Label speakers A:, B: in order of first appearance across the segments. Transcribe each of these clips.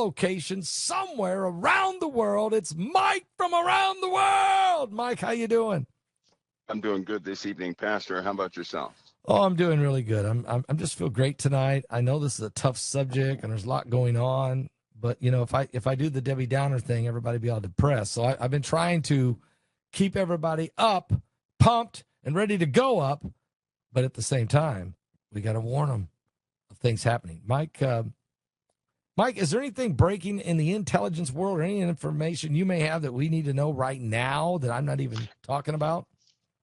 A: location somewhere around the world. It's Mike from around the world. Mike, how you doing?
B: I'm doing good this evening, Pastor. How about yourself?
A: Oh, I'm doing really good. I'm just feel great tonight. I know this is a tough subject and there's a lot going on, but you know, if I do the Debbie Downer thing, everybody be all depressed. So I've been trying to keep everybody up, pumped, and ready to go up, but at the same time, we got to warn them of things happening. Mike, is there anything breaking in the intelligence world or any information you may have that we need to know right now that I'm not even talking about?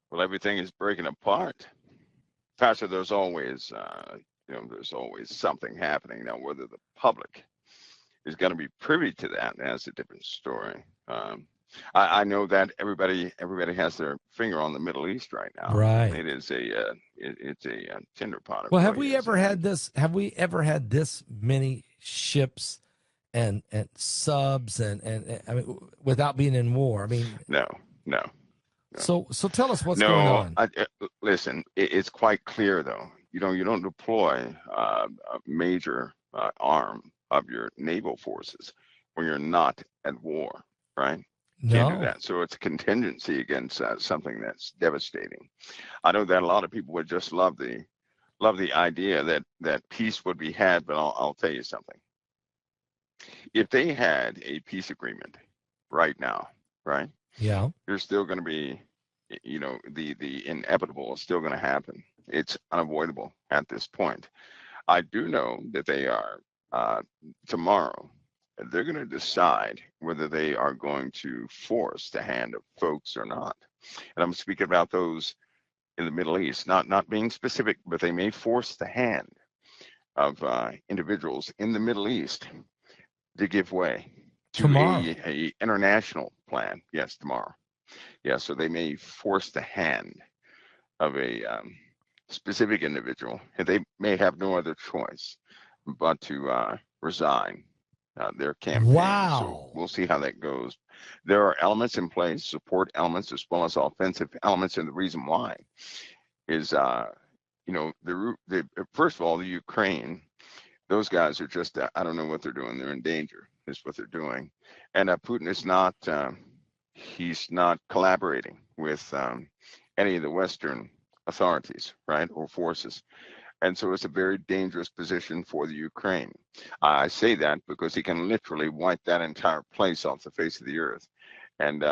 B: Well, everything is breaking apart, Pastor. There's always, there's always something happening. Now, whether the public is going to be privy to that, that's a different story. I know that everybody has their finger on the Middle East right now.
A: Right.
B: It is it's a tender pot of.
A: Well, have we ever had this? Have we ever had this many ships and subs and I mean, without being in war? I mean,
B: No.
A: So tell us what's going on.
B: Listen, it's quite clear though. You don't deploy a major arm of your naval forces when you're not at war, right? Can't do that. So it's a contingency against something that's devastating. I know that a lot of people would just love the idea that peace would be had, but I'll tell you something. If they had a peace agreement right now, right?
A: Yeah.
B: There's still going to be, the inevitable is still going to happen. It's unavoidable at this point. I do know that they are tomorrow. They're going to decide whether they are going to force the hand of folks or not. And I'm speaking about those in the Middle East, not being specific, but they may force the hand of individuals in the Middle East to give way to a international plan. Yes, tomorrow. Yeah, so they may force the hand of a specific individual, and they may have no other choice but to resign their campaign.
A: Wow.
B: So we'll see how that goes. There are elements in place, support elements as well as offensive elements, and the reason why is, first of all, the Ukraine, those guys are just, I don't know what they're doing. They're in danger, is what they're doing. And Putin is not, he's not collaborating with any of the Western authorities, right, or forces. And so it's a very dangerous position for the Ukraine. I say that because he can literally wipe that entire place off the face of the earth, and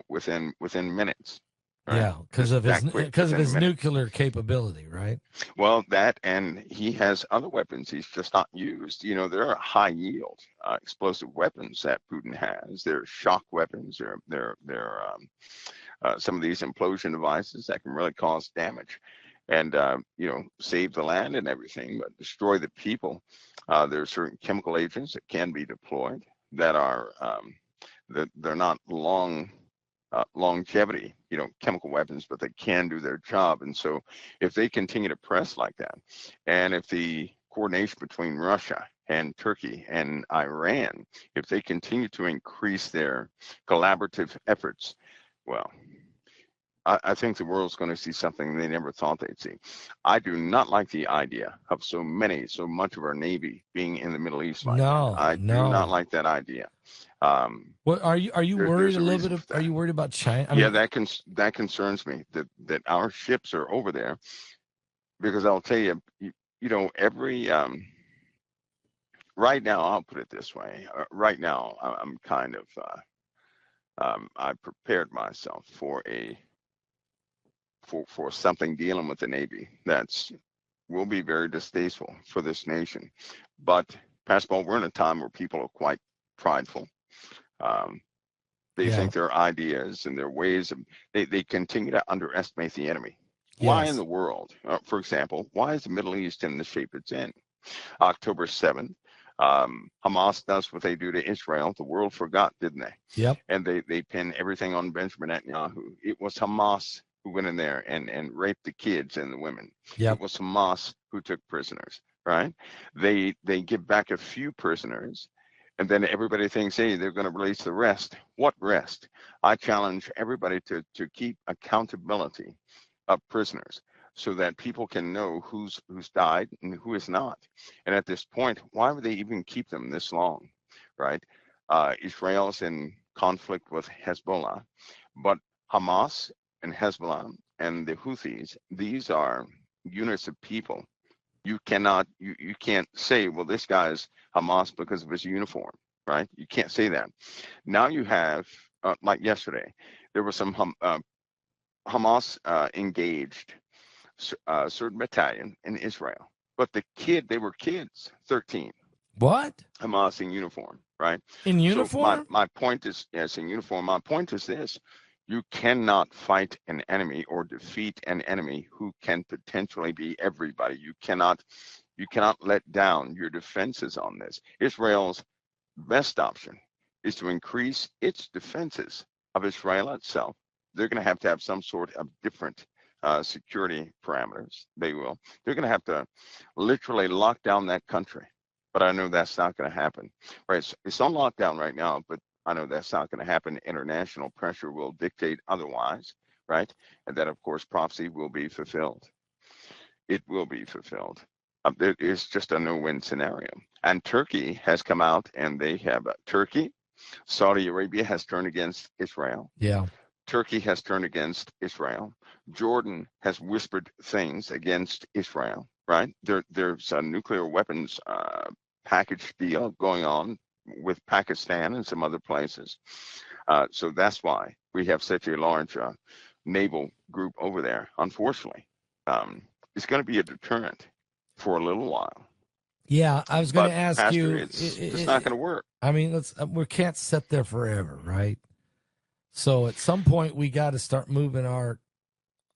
B: within minutes. Right?
A: Yeah, because of his nuclear capability, right?
B: Well, that, and he has other weapons he's just not used. There are high yield explosive weapons that Putin has. There are shock weapons. There are some of these implosion devices that can really cause damage. And save the land and everything, but destroy the people. There are certain chemical agents that can be deployed that are that they're not longevity, chemical weapons, but they can do their job. And so, if they continue to press like that, and if the coordination between Russia and Turkey and Iran, if they continue to increase their collaborative efforts, well, I think the world's going to see something they never thought they'd see. I do not like the idea of so much of our Navy being in the Middle East like that. I do not like that idea.
A: Well, are you worried a little bit? Are you worried about China?
B: Yeah, that concerns me that our ships are over there, because I'll tell you, every right now, I'll put it this way. Right now, I'm kind of I prepared myself for for something dealing with the Navy will be very distasteful for this nation. But, Pastor Paul, we're in a time where people are quite prideful. They think their ideas and their ways they continue to underestimate the enemy. Yes. Why in the world, for example, why is the Middle East in the shape it's in? October 7th, Hamas does what they do to Israel. The world forgot, didn't they?
A: Yep.
B: And they pin everything on Benjamin Netanyahu. It was Hamas who went in there and raped the kids and the women. Yep. It was Hamas who took prisoners, right? They give back a few prisoners, and then everybody thinks, hey, they're going to release the rest. What rest? I challenge everybody to keep accountability of prisoners so that people can know who's died and who is not. And at this point, why would they even keep them this long? right? Israel's in conflict with Hezbollah, but Hamas and Hezbollah and the Houthis, these are units of people. You can't say, well, this guy's Hamas because of his uniform, right? You can't say that. Now you have, like yesterday, there was some Hamas engaged certain battalion in Israel, but they were kids, 13.
A: What?
B: Hamas in uniform, right?
A: In
B: So my
A: uniform?
B: my point is, yes, in uniform. My point is this: you cannot fight an enemy or defeat an enemy who can potentially be everybody. You cannot let down your defenses on this. Israel's best option is to increase its defenses of Israel itself. They're going to have some sort of different security parameters. They will. They're going to have to literally lock down that country. But I know that's not going to happen. Right? It's on lockdown right now, but I know that's not going to happen. International pressure will dictate otherwise, right? And then, of course, prophecy will be fulfilled. It will be fulfilled. It is just a no-win scenario. And Turkey has come out, and they have Turkey, Saudi Arabia has turned against Israel.
A: Yeah.
B: Turkey has turned against Israel. Jordan has whispered things against Israel. Right? There's a nuclear weapons package deal going on with Pakistan and some other places. So that's why we have such a large naval group over there. Unfortunately, it's going to be a deterrent for a little while.
A: Yeah, I was going
B: But
A: to ask
B: Pastor,
A: you.
B: it's just not going to work.
A: I mean, we can't sit there forever, right? So at some point, we got to start moving our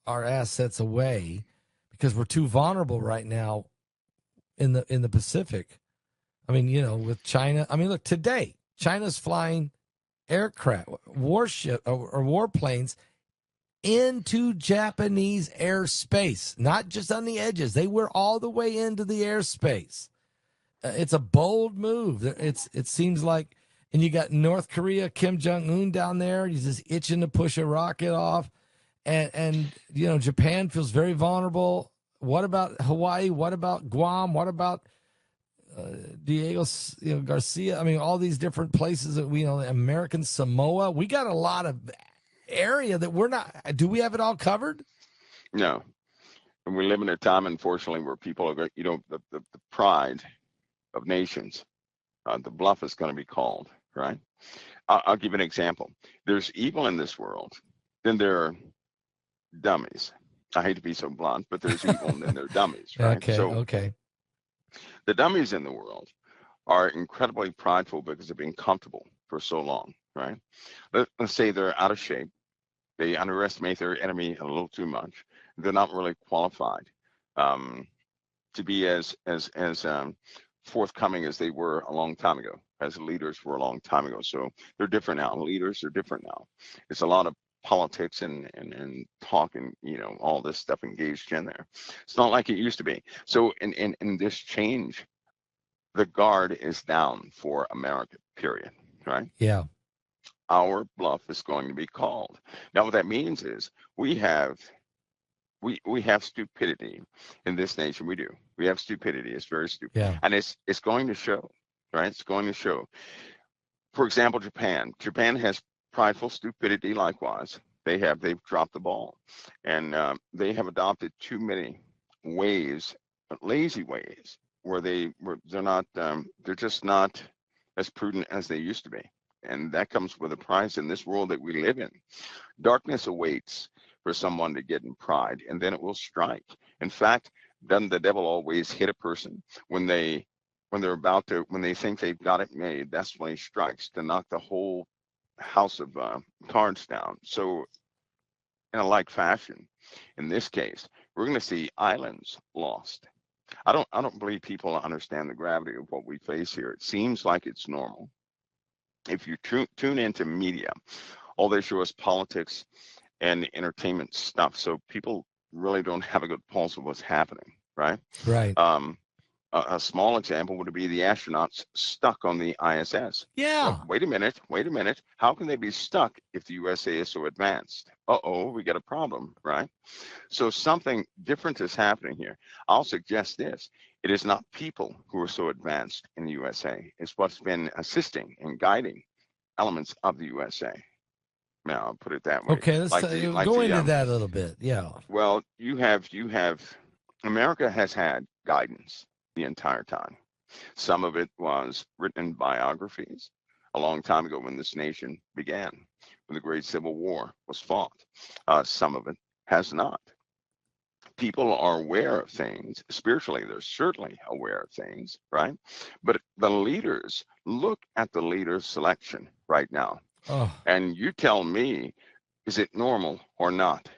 A: assets away because we're too vulnerable right now in the Pacific. I mean, with China. I mean, look, today China's flying aircraft, warship or warplanes into Japanese airspace, not just on the edges. They were all the way into the airspace. It's a bold move. It seems like, and you got North Korea, Kim Jong-un down there. He's just itching to push a rocket off, and Japan feels very vulnerable. What about Hawaii? What about Guam? What about Diego Garcia? I mean, all these different places that we know. American Samoa. We got a lot of area that we're not. Do we have it all covered?
B: No. And we live in a time, unfortunately, where people are, the pride of nations, the bluff is going to be called, right? I'll give an example. There's evil in this world, then there are dummies. I hate to be so blunt, but there's evil and then there are dummies, right?
A: Okay.
B: The dummies in the world are incredibly prideful because they've been comfortable for so long, right? Let's say they're out of shape. They underestimate their enemy a little too much. They're not really qualified to be as forthcoming as they were a long time ago, as leaders were a long time ago. So they're different now. Leaders are different now. It's a lot of politics and talk and all this stuff engaged in there. It's not like it used to be. So in this change, the guard is down for America, period. Right?
A: Yeah.
B: Our bluff is going to be called. Now what that means is we have stupidity in this nation. We do. We have stupidity. It's very stupid.
A: Yeah.
B: And it's going to show, right? It's going to show. For example, Japan. Japan has prideful stupidity likewise. They've dropped the ball. And they have adopted too many ways, lazy ways, where they're just not as prudent as they used to be. And that comes with a price in this world that we live in. Darkness awaits for someone to get in pride, and then it will strike. In fact, doesn't the devil always hit a person when they think they've got it made? That's when he strikes to knock the whole house of cards down. So, in a like fashion, in this case, we're going to see islands lost. I don't believe people understand the gravity of what we face here. It seems like it's normal. If you tune into media, all they show is politics and entertainment stuff. So people really don't have a good pulse of what's happening, right?
A: Right.
B: A small example would be the astronauts stuck on the ISS.
A: Yeah.
B: Wait a minute. How can they be stuck if the USA is so advanced? We got a problem, right? So something different is happening here. I'll suggest this. It is not people who are so advanced in the USA. It's what's been assisting and guiding elements of the USA. Now, I'll put it that way.
A: Okay, let's go into that a little bit. Yeah.
B: Well, you have America has had guidance the entire time. Some of it was written in biographies a long time ago when this nation began, when the Great Civil War was fought. Some of it has not. People are aware of things. Spiritually, they're certainly aware of things, right? But the leaders, look at the leader selection right now.
A: Oh.
B: And you tell me, is it normal or not?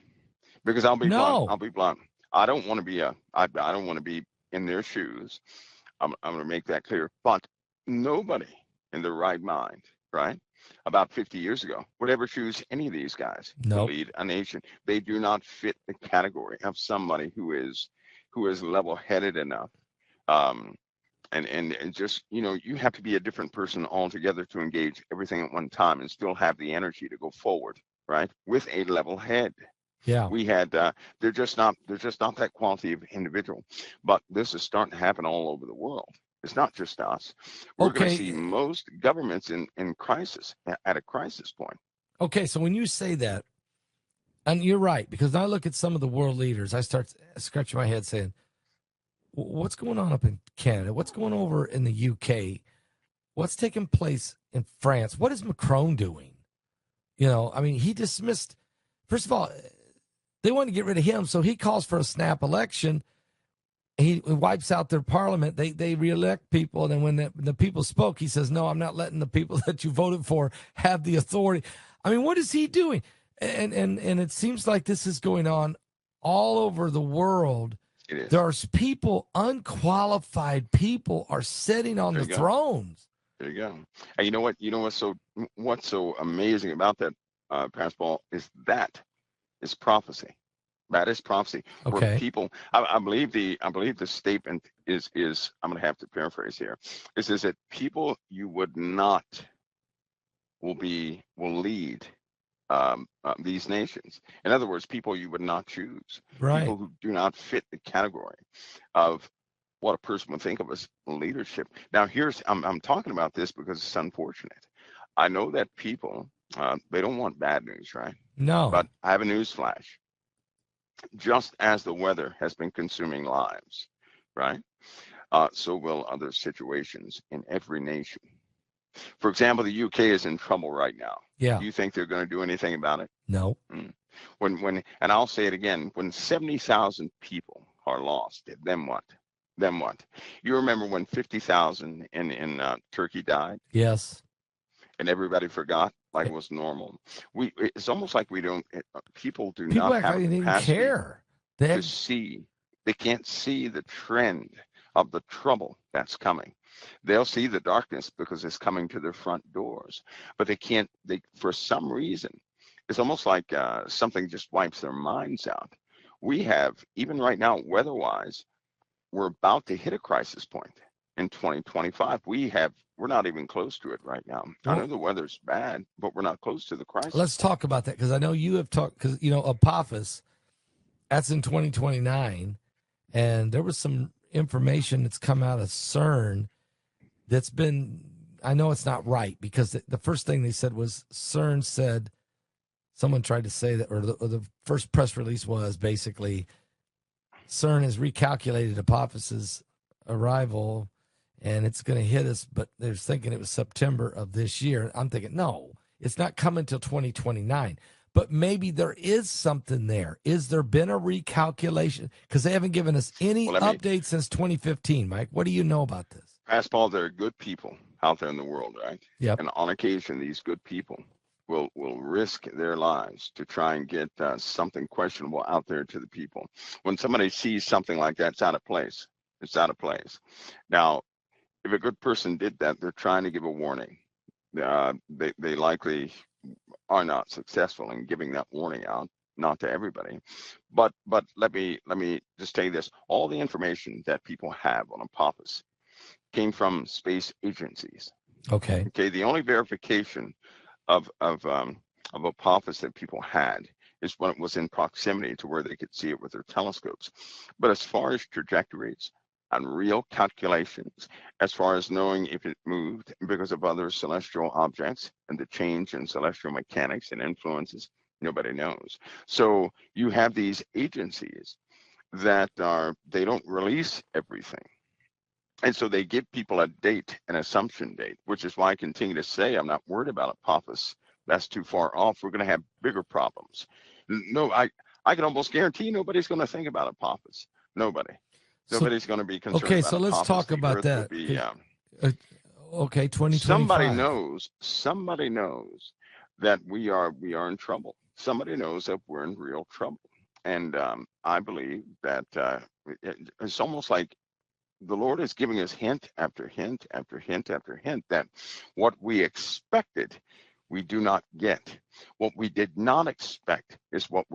B: Because I'll be
A: No.
B: blunt. I'll be blunt. I don't want to be I don't want to be in their shoes. I'm going to make that clear. But nobody in their right mind, right, about 50 years ago, would ever choose any of these guys to
A: Nope.
B: lead a nation. They do not fit the category of somebody who is level-headed enough. And just, you have to be a different person altogether to engage everything at one time and still have the energy to go forward, right, with a level head.
A: Yeah.
B: We had they're just not that quality of individual. But this is starting to happen all over the world. It's not just us. We're going to see most governments in crisis, at a crisis point.
A: Okay, so when you say that, and you're right, because I look at some of the world leaders, I start scratching my head saying, what's going on up in Canada? What's going over in the UK? What's taking place in France? What is Macron doing? I mean, he dismissed, first of all, they want to get rid of him, so he calls for a snap election. He wipes out their parliament. They reelect people, and then when the people spoke, he says, no, I'm not letting the people that you voted for have the authority. I mean, what is he doing? And it seems like this is going on all over the world.
B: It is.
A: There's people, unqualified people, are sitting on the thrones.
B: There you go. And you know what? What's so amazing about that, Pastor Paul, is that is prophecy. That is prophecy.
A: Okay.
B: Where people, I believe the statement is I'm going to have to paraphrase here. It says that people you would not will lead these nations. In other words, people you would not choose.
A: Right.
B: People who do not fit the category of what a person would think of as leadership. Now, I'm talking about this because it's unfortunate. I know that people, they don't want bad news, right?
A: No.
B: But I have a news flash. Just as the weather has been consuming lives, right? So will other situations in every nation. For example, the UK is in trouble right now.
A: Yeah.
B: Do you think they're going to do anything about it?
A: No.
B: When and I'll say it again, when 70,000 people are lost, then what? Then what? You remember when 50,000 in Turkey died?
A: Yes.
B: And everybody forgot, like it was normal. It's almost like we don't. People do
A: People
B: not have a capacity
A: care.
B: to see. They can't see the trend of the trouble that's coming. They'll see the darkness because it's coming to their front doors, but they can't. For some reason, it's almost like something just wipes their minds out. We have, even right now, weather-wise, we're about to hit a crisis point in 2025. We're not even close to it right now. I know the weather's bad, but we're not close to the crisis.
A: Let's talk about that, because I know you have talked, because, Apophis, that's in 2029, and there was some information that's come out of CERN that's been, I know it's not right, because the first thing they said was CERN said, someone tried to say that, or the first press release was basically CERN has recalculated Apophis's arrival, and it's going to hit us, but they're thinking it was September of this year. I'm thinking, no, it's not coming until 2029. But maybe there is something there. Is there been a recalculation? Because they haven't given us any updates since 2015, Mike. What do you know about this?
B: Pastor Paul, there are good people out there in the world, right?
A: Yep.
B: And on occasion, these good people will risk their lives to try and get something questionable out there to the people. When somebody sees something like that, it's out of place. It's out of place. Now, if a good person did that, they're trying to give a warning. They likely are not successful in giving that warning out, not to everybody. But let me just tell you this: all the information that people have on Apophis came from space agencies.
A: Okay.
B: Okay. The only verification of Apophis that people had is when it was in proximity to where they could see it with their telescopes. But as far as trajectories, on real calculations as far as knowing if it moved because of other celestial objects and the change in celestial mechanics and influences. Nobody knows. So you have these agencies that they don't release everything. And so they give people a date, an assumption date, which is why I continue to say I'm not worried about Apophis. That's too far off. We're going to have bigger problems. No, I can almost guarantee nobody's going to think about Apophis. Nobody.
A: So,
B: Nobody's going to be concerned
A: okay,
B: about
A: so let's
B: Apophis.
A: talk
B: The
A: about
B: earth
A: that.
B: will be,
A: Okay, 2025.
B: somebody knows that we are in trouble. Somebody knows that we're in real trouble. And I believe that it's almost like the Lord is giving us hint after hint after hint after hint that what we expected we do not get. What we did not expect is what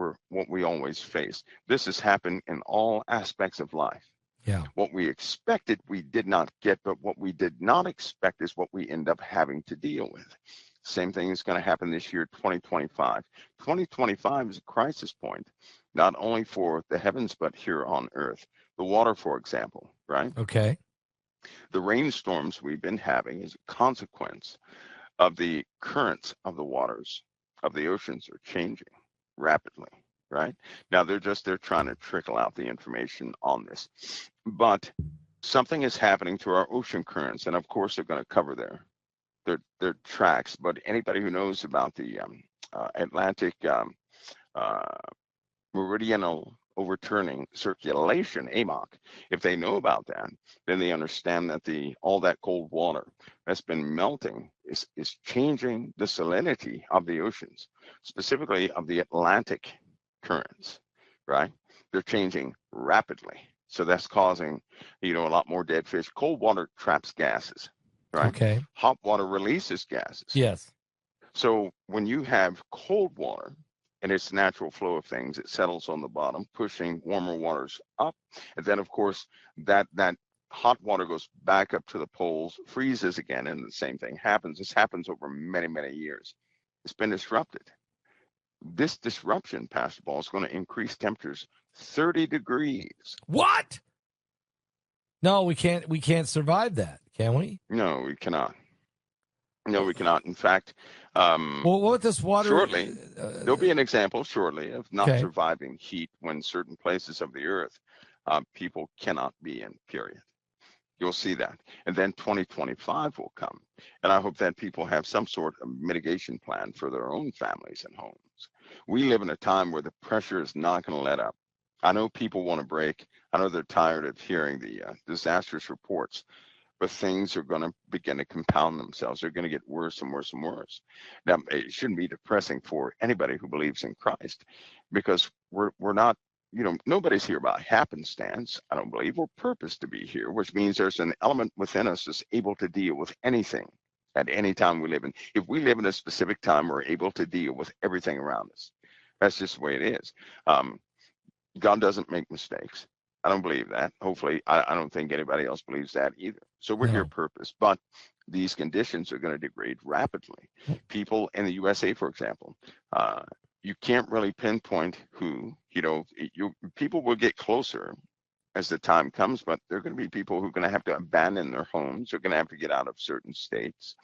B: we always face. This has happened in all aspects of life.
A: Yeah.
B: What we expected we did not get, but what we did not expect is what we end up having to deal with. Same thing is going to happen this year, 2025. 2025 is a crisis point, not only for the heavens, but here on earth. The water, for example, right?
A: Okay.
B: The rainstorms we've been having is a consequence of the currents of the waters of the oceans are changing rapidly, right? Now they're trying to trickle out the information on this. But something is happening to our ocean currents, and of course they're going to cover their tracks. But anybody who knows about the Atlantic meridional overturning circulation, AMOC, if they know about that, then they understand that all that cold water that's been melting is changing the salinity of the oceans, specifically of the Atlantic currents, right? They're changing rapidly. So that's causing, a lot more dead fish. Cold water traps gases, right?
A: Okay.
B: Hot water releases gases.
A: Yes.
B: So when you have cold water, and its natural flow of things, it settles on the bottom, pushing warmer waters up. And then, of course, that hot water goes back up to the poles, freezes again, and the same thing happens. This happens over many, many years. It's been disrupted. This disruption, Pastor Paul, is going to increase temperatures 30 degrees.
A: What? No, we can't survive that, can we?
B: No, we cannot. No, we cannot. In fact,
A: well, what this water?
B: Shortly, there'll be an example shortly of not
A: Okay.
B: surviving heat when certain places of the earth people cannot be in, period. You'll see that. And then 2025 will come. And I hope that people have some sort of mitigation plan for their own families and homes. We live in a time where the pressure is not going to let up. I know people want to break. I know they're tired of hearing the disastrous reports, but things are going to begin to compound themselves. They're going to get worse and worse and worse. Now, it shouldn't be depressing for anybody who believes in Christ, because we're not, nobody's here by happenstance. I don't believe we're purposed to be here, which means there's an element within us that's able to deal with anything at any time we live in. If we live in a specific time, we're able to deal with everything around us. That's just the way it is. God doesn't make mistakes. I don't believe that. Hopefully, I don't think anybody else believes that either. So we're here purpose, but these conditions are going to degrade rapidly. People in the USA, for example, you can't really pinpoint who, people will get closer as the time comes, but there are going to be people who are going to have to abandon their homes. They're going to have to get out of certain states.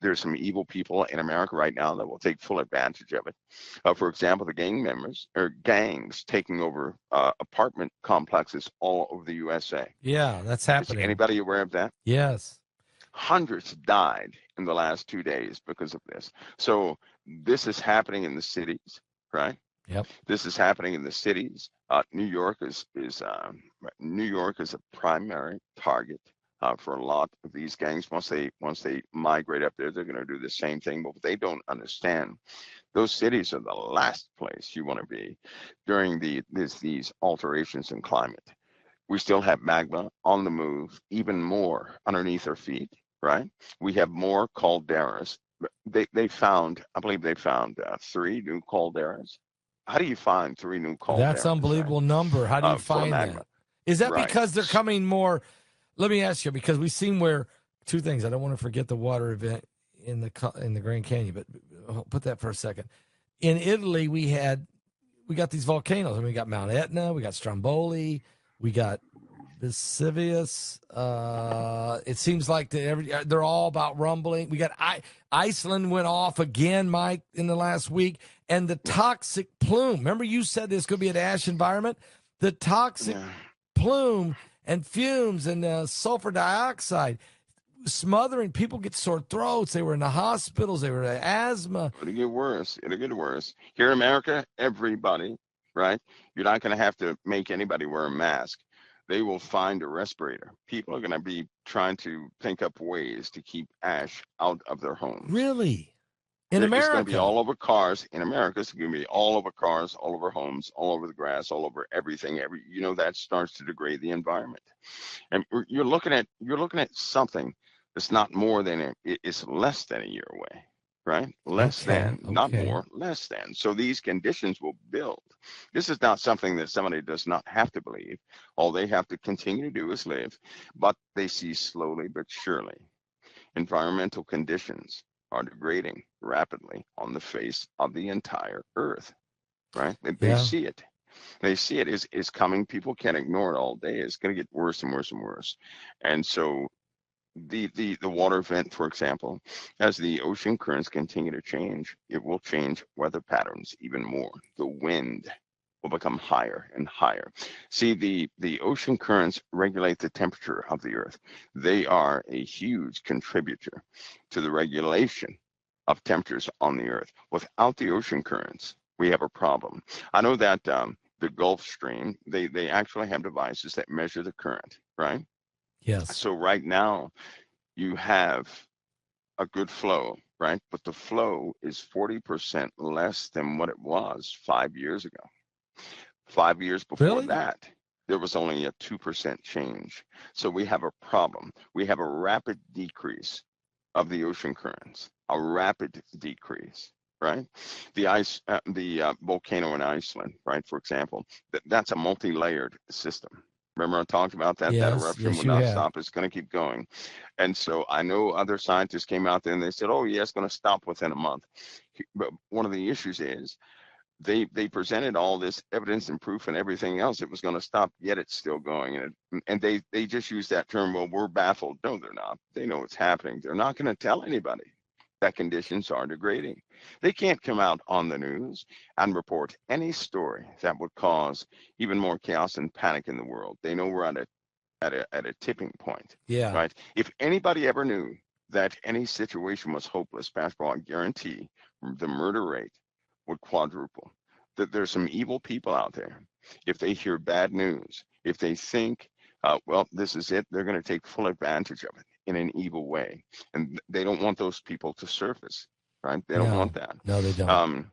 B: There's some evil people in America right now that will take full advantage of it. For example, the gangs taking over apartment complexes all over the USA.
A: Yeah, that's happening.
B: Is anybody aware of that?
A: Yes.
B: Hundreds died in the last 2 days because of this. So this is happening in the cities, right?
A: Yep.
B: This is happening in the cities. New York is a primary target. For a lot of these gangs, once they migrate up there, they're going to do the same thing. But they don't understand, those cities are the last place you want to be during these alterations in climate. We still have magma on the move, even more underneath our feet, right? We have more calderas. I believe they found 3 new calderas. How do you find 3 new calderas?
A: That's an unbelievable number. How do you find that? Is that right? Because they're coming more? Let me ask you, because we've seen where 2 things. I don't want to forget the water event in the Grand Canyon, but I'll put that for a second. In Italy, we got these volcanoes. I mean, we got Mount Etna, we got Stromboli, we got Vesuvius. It seems like they're all about rumbling. We got Iceland went off again, Mike, in the last week, and the toxic plume. Remember, you said this could be an ash environment. The toxic plume and fumes and sulfur dioxide smothering people, get sore throats. They were in the hospitals. They were asthma.
B: It'll get worse. It'll get worse. Here in America, everybody, right? You're not going to have to make anybody wear a mask. They will find a respirator. People are going to be trying to think up ways to keep ash out of their homes.
A: Really? In
B: It's going to
A: America?
B: be all over cars. In America, it's going to be all over cars, all over homes, all over the grass, all over everything. That starts to degrade the environment. And you're looking at something that's not more than it's less than a year away, right? Less than, not more, less than. So these conditions will build. This is not something that somebody does not have to believe. All they have to continue to do is live, but they see slowly but surely environmental conditions are degrading rapidly on the face of the entire earth, right? They see it. They see it is coming. People can't ignore it all day. It's going to get worse and worse and worse. And so the water vent, for example, as the ocean currents continue to change, it will change weather patterns even more. The wind will become higher and higher. See, the ocean currents regulate the temperature of the earth. They are a huge contributor to the regulation of temperatures on the earth. Without the ocean currents, we have a problem. I know that the Gulf Stream, they actually have devices that measure the current, right?
A: Yes.
B: So right now, you have a good flow, right? But the flow is 40% less than what it was 5 years ago. 5 years before that, there was only a 2% change. So we have a problem. We have a rapid decrease of the ocean currents, a rapid decrease, right? The volcano in Iceland, right? For example, that's a multi-layered system. Remember I talked about that?
A: Yes,
B: that eruption
A: yes,
B: would
A: you
B: not
A: have.
B: stop. It's going to keep going. And so I know other scientists came out there and they said, oh, yeah, it's going to stop within a month. But one of the issues is they presented all this evidence and proof and everything else. It was going to stop, yet it's still going. And they just use that term, well, we're baffled. No, they're not. They know what's happening. They're not going to tell anybody that conditions are degrading. They can't come out on the news and report any story that would cause even more chaos and panic in the world. They know we're at a tipping point.
A: Yeah.
B: Right. If anybody ever knew that any situation was hopeless, basketball, I guarantee the murder rate would quadruple. That there's some evil people out there. If they hear bad news, if they think, well, this is it, they're going to take full advantage of it in an evil way. And they don't want those people to surface, right? They don't want that.
A: No, they don't.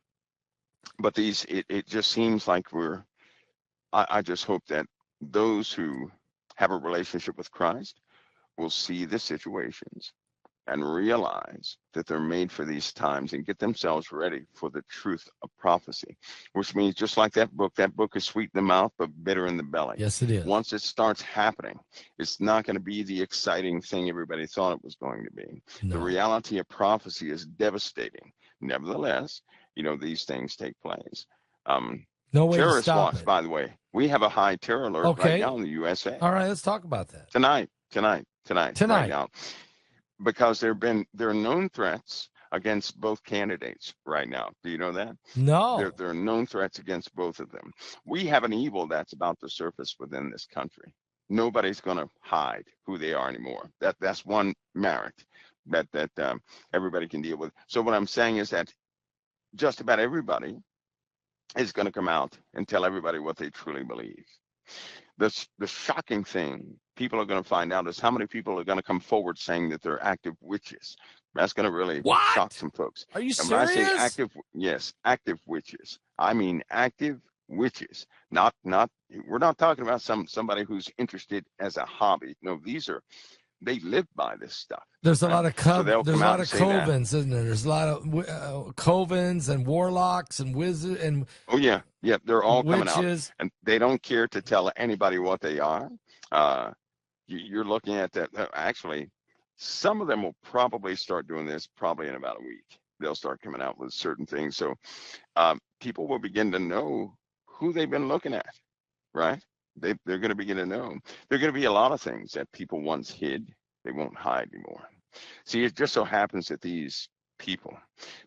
B: But it just seems like I just hope that those who have a relationship with Christ will see the situations and realize that they're made for these times and get themselves ready for the truth of prophecy, which means just like that book is sweet in the mouth, but bitter in the belly.
A: Yes, it is.
B: Once it starts happening, it's not going to be the exciting thing everybody thought it was going to be.
A: No.
B: The reality of prophecy is devastating. Nevertheless, these things take place.
A: No way to
B: Terrorist
A: stop
B: watch,
A: it.
B: by the way. We have a high terror alert right now in the USA.
A: All right, let's talk about that.
B: Tonight, right now. Because there are known threats against both candidates right now. Do you know that?
A: No.
B: There are known threats against both of them. We have an evil that's about to surface within this country. Nobody's going to hide who they are anymore. That's one merit that everybody can deal with. So what I'm saying is that just about everybody is going to come out and tell everybody what they truly believe. The shocking thing people are going to find out is how many people are going to come forward saying that they're active witches. That's going to really shock some folks.
A: Are you
B: serious? When I say active witches, I mean active witches. Not we're not talking about somebody who's interested as a hobby. No, they live by this stuff.
A: There's a lot of
B: there's
A: a lot of covens, isn't there? There's a lot of covens and warlocks and wizards and
B: they're all
A: witches.
B: Coming out, and they don't care to tell anybody what they are. You're looking at that. Actually, some of them will probably start doing this probably in about a week. They'll start coming out with certain things. So people will begin to know who they've been looking at, right? They're going to begin to know. There are going to be a lot of things that people once hid, they won't hide anymore. See, it just so happens that these people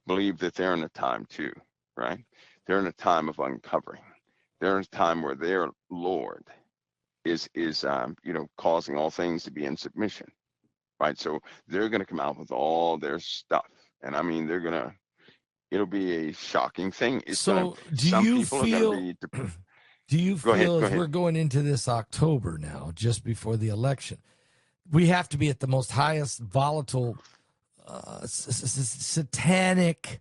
B: believe that they're in a time too, right? They're in a time of uncovering. They're in a time where their Lord is causing all things to be in submission, right? So they're going to come out with all their stuff, and I mean, it'll be a shocking thing.
A: So,
B: Some people are going to be.
A: do you
B: Go ahead,
A: feel
B: go
A: as
B: ahead.
A: we're going into this October now, just before the election, we have to be at the most highest volatile, satanic,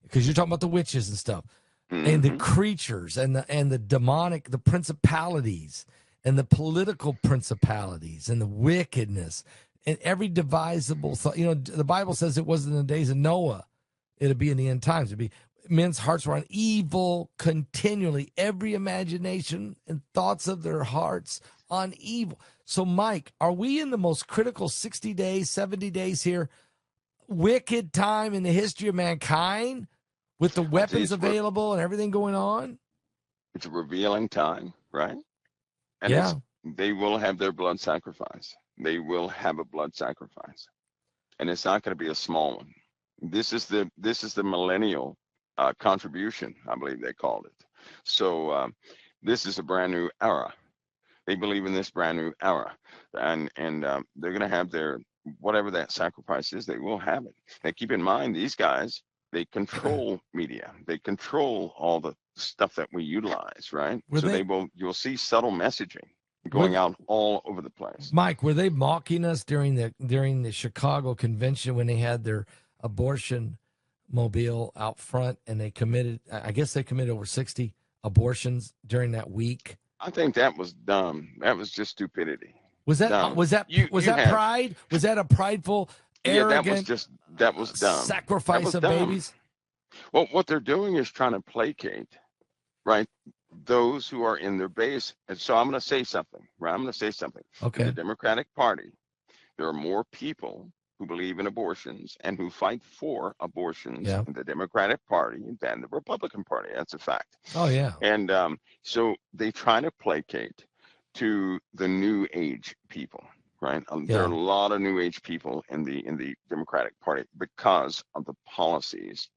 A: because you're talking about the witches and stuff, and the
B: Hmm.
A: creatures and the demonic, the principalities and the political principalities and the wickedness and every devisable thought. The Bible says it was in the days of Noah. It'd be in the end times. It'd be men's hearts were on evil continually, every imagination and thoughts of their hearts on evil. So, Mike, are we in the most critical 60 days, 70 days here, wicked time in the history of mankind with the
B: Well, see,
A: weapons available and everything going on?
B: it's a revealing time, right? And
A: Yeah.
B: they will have their blood sacrifice. They will have a blood sacrifice, and it's not going to be a small one. This is the millennial contribution, I believe they called it. So this is a brand new era. They believe in this brand new era, and they're going to have their whatever that sacrifice is. They will have it. And keep in mind, these guys, they control media. They control all the stuff that we utilize, right?
A: Were
B: So
A: they,
B: you'll see subtle messaging
A: were
B: going out all over the place.
A: Mike, were they mocking us during the Chicago convention when they had their abortion mobile out front and I guess they committed over 60 abortions during that week?
B: I think that was dumb. That was just stupidity.
A: Was that
B: Dumb.
A: was that
B: You
A: was
B: you
A: that
B: have
A: pride? Was that a prideful,
B: yeah.
A: arrogant
B: That was dumb. That
A: sacrifice
B: was
A: of
B: dumb.
A: babies?
B: Well, what they're doing is trying to placate, right, those who are in their base. And so I'm going to say something, right? I'm going to say something. In the
A: Okay.
B: Democratic Party, there are more people who believe in abortions and who fight for abortions
A: Yeah.
B: in the Democratic Party than the Republican Party. That's a fact.
A: Oh yeah.
B: And so they try to placate to the new age people, right? There are
A: Yeah.
B: a lot of new age people in the Democratic Party because of the policies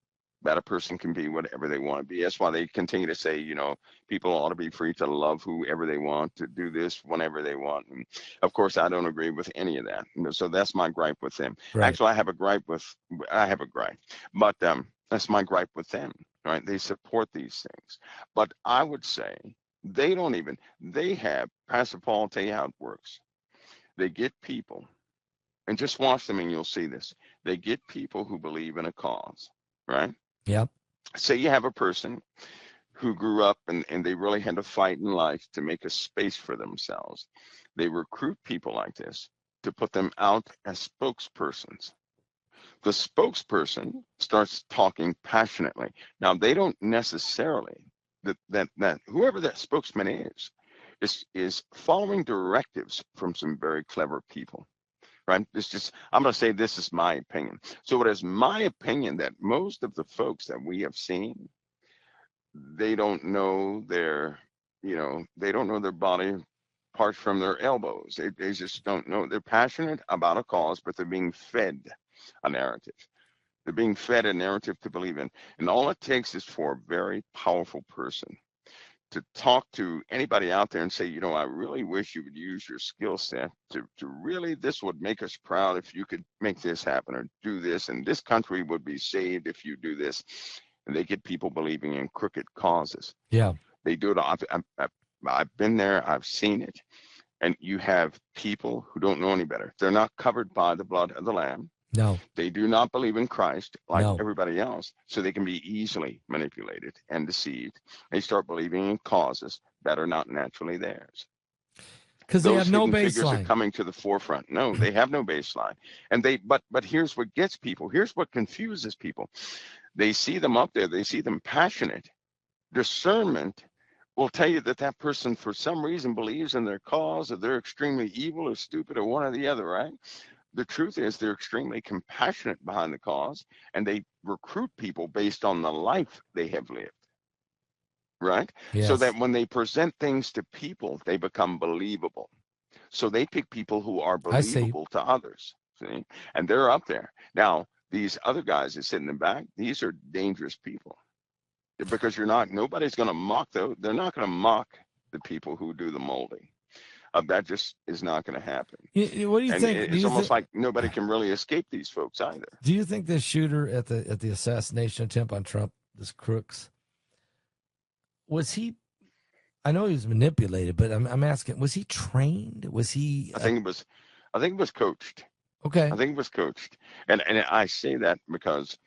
B: that a person can be whatever they want to be. That's why they continue to say, people ought to be free to love whoever they want, to do this whenever they want. And of course, I don't agree with any of that. So that's my gripe with them.
A: Right.
B: Actually, I have a gripe, but that's my gripe with them, right? They support these things. But I would say they have, Pastor Paul, I'll tell you how it works. They get people, and just watch them and you'll see this. They get people who believe in a cause, right?
A: Yep.
B: Say you have a person who grew up and they really had to fight in life to make a space for themselves. They recruit people like this to put them out as spokespersons. The spokesperson starts talking passionately. Now they don't necessarily that whoever that spokesman is following directives from some very clever people, right? I'm going to say this is my opinion. So it is my opinion that most of the folks that we have seen, they don't know they don't know their body parts from their elbows. They just don't know. They're passionate about a cause, but they're being fed a narrative. They're being fed a narrative to believe in. And all it takes is for a very powerful person to talk to anybody out there and say, I really wish you would use your skill set to really, this would make us proud if you could make this happen or do this. And this country would be saved if you do this. And they get people believing in crooked causes.
A: Yeah.
B: They do it. I've been there. I've seen it. And you have people who don't know any better. They're not covered by the blood of the Lamb.
A: No.
B: They do not believe in Christ like
A: No.
B: everybody else, so they can be easily manipulated and deceived. They start believing in causes that are not naturally theirs.
A: Because they
B: Those
A: have no
B: hidden figures are
A: baseline.
B: coming to the forefront. No, they have no baseline. And but here's what gets people. Here's what confuses people. They see them up there. They see them passionate. Discernment will tell you that that person, for some reason, believes in their cause, or they're extremely evil or stupid or one or the other, right? The truth is they're extremely compassionate behind the cause, and they recruit people based on the life they have lived. right? So
A: Yes.
B: that when they present things to people, they become believable. So they pick people who are
A: I see.
B: believable to others, see? And they're up there. Now, these other guys that sit in the back, these are dangerous people because nobody's going to mock those. They're not going to mock the people who do the molding. That just is not going to happen.
A: What do you
B: And
A: think?
B: it's almost like nobody can really escape these folks either.
A: Do you think this shooter at the assassination attempt on Trump, this Crooks, was he? I know he was manipulated, but I'm asking, was he trained? Was he?
B: I think it was coached.
A: Okay.
B: I think it was coached, and I say that because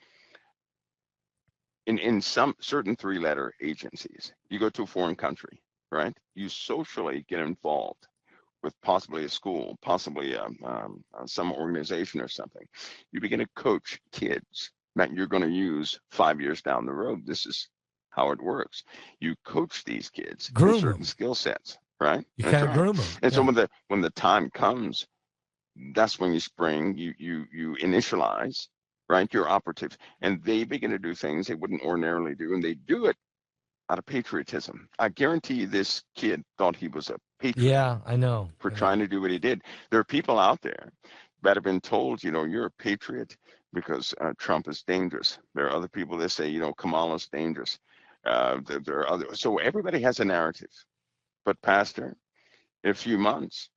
B: in some certain three-letter agencies, you go to a foreign country, right? You socially get involved with possibly a school, possibly some organization or something. You begin to coach kids that you're going to use 5 years down the road. This is how it works. You coach these kids in certain skill sets, right?
A: You kind of groom them.
B: And so when the time comes, that's when you initialize, right, your operatives, and they begin to do things they wouldn't ordinarily do, and they do it out of patriotism. I guarantee you this kid thought he was a patriot.
A: Yeah, I know.
B: For trying to do what he did. There are people out there that have been told, you're a patriot because Trump is dangerous. There are other people that say, Kamala's dangerous. There are other. So everybody has a narrative. But Pastor, in a few months,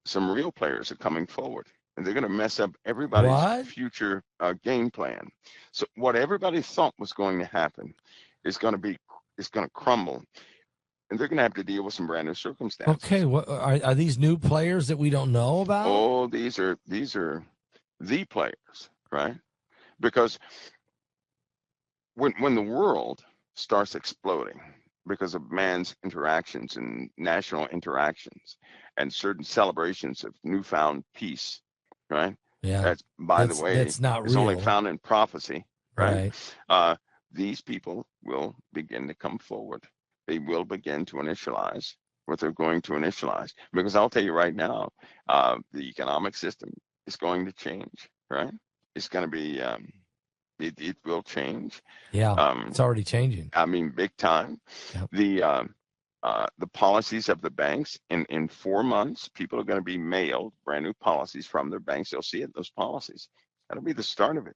B: some real players are coming forward, and they're going to mess up everybody's future game plan. So what everybody thought was going to happen is going to crumble, and they're going to have to deal with some brand new circumstances.
A: Okay, what are these new players that we don't know about?
B: Oh, these are the players, right? Because when the world starts exploding because of man's interactions and national interactions and certain celebrations of newfound peace, right?
A: Yeah.
B: That's, by the way,
A: that's not
B: is
A: real.
B: only found in prophecy, right? These people will begin to come forward. They will begin to initialize what they're going to initialize. Because I'll tell you right now, the economic system is going to change, right? It's going to be, it will change.
A: Yeah, it's already changing.
B: I mean, big time. Yep. The policies of the banks, in 4 months, people are going to be mailed brand new policies from their banks. They'll see it, those policies. That'll be the start of it.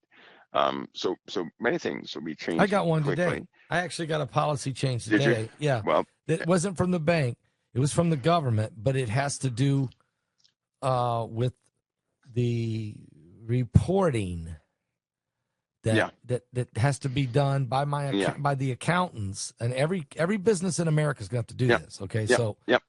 B: So many things will be changing.
A: I got one
B: quickly.
A: today. I actually got a policy change
B: Did
A: today.
B: you?
A: Yeah.
B: Well,
A: it wasn't from the bank. It was from the government, but it has to do with the reporting that has to be done by by the accountants, and every business in America is going to have to do this. Okay. So.
B: Yep.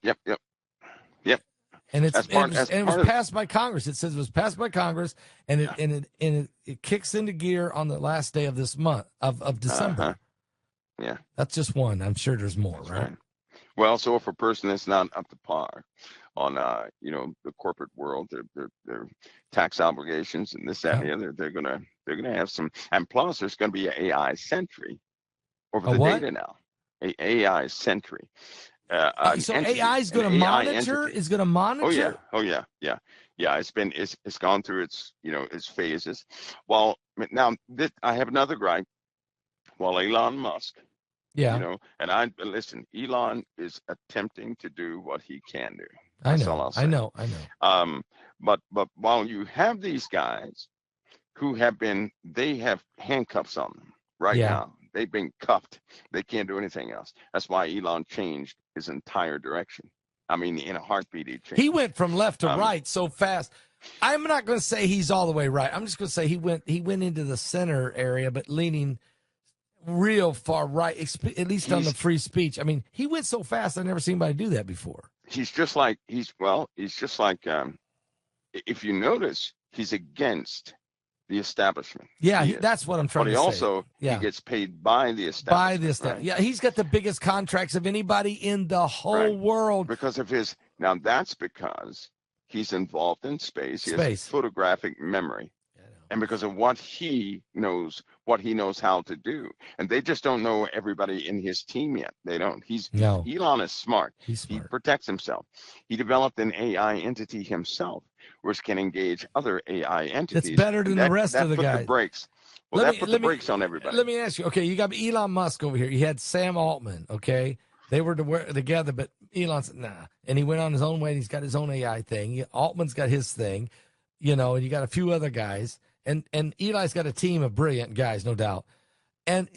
A: And it was passed by Congress. It says it was passed by Congress, and it kicks into gear on the last day of this month of December.
B: Yeah,
A: that's just one. I'm sure there's more, right?
B: Well, so if a person is not up to par on the corporate world, their tax obligations and this, that, and the other, they're gonna have some. And plus, there's going to be an AI sentry over the data now. A AI sentry.
A: So AI is going to monitor. Is going to monitor.
B: Oh yeah. It's gone through its phases. Well, now I have another gripe. Well, Elon Musk.
A: Yeah.
B: And listen. Elon is attempting to do what he can do.
A: That's all I'll say. I know.
B: But while you have these guys who they have handcuffs on them right now. They've been cuffed. They can't do anything else. That's why Elon changed his entire direction. I mean, in a heartbeat, he changed.
A: He went from left to right so fast. I'm not going to say he's all the way right. I'm just going to say he went into the center area, but leaning real far right, at least on the free speech. I mean, he went so fast. I've never seen anybody do that before.
B: He's just like, if you notice, he's against the establishment.
A: Yeah, that's what I'm trying to say.
B: He gets paid by the establishment. Right?
A: Yeah, he's got the biggest contracts of anybody in the whole world.
B: Because of that's because he's involved in space. He has photographic memory. And because of what he knows how to do. And they just don't know everybody in his team yet. They don't. Elon is smart.
A: He's smart.
B: He protects himself. He developed an AI entity himself, which can engage other AI entities.
A: It's better than the rest of the guys.
B: Well, that put the brakes on everybody.
A: Let me ask you. Okay, you got Elon Musk over here. You had Sam Altman. Okay, they were together, but Elon said nah, and he went on his own way. And he's got his own AI thing. Altman's got his thing, and you got a few other guys, and Eli's got a team of brilliant guys, no doubt. And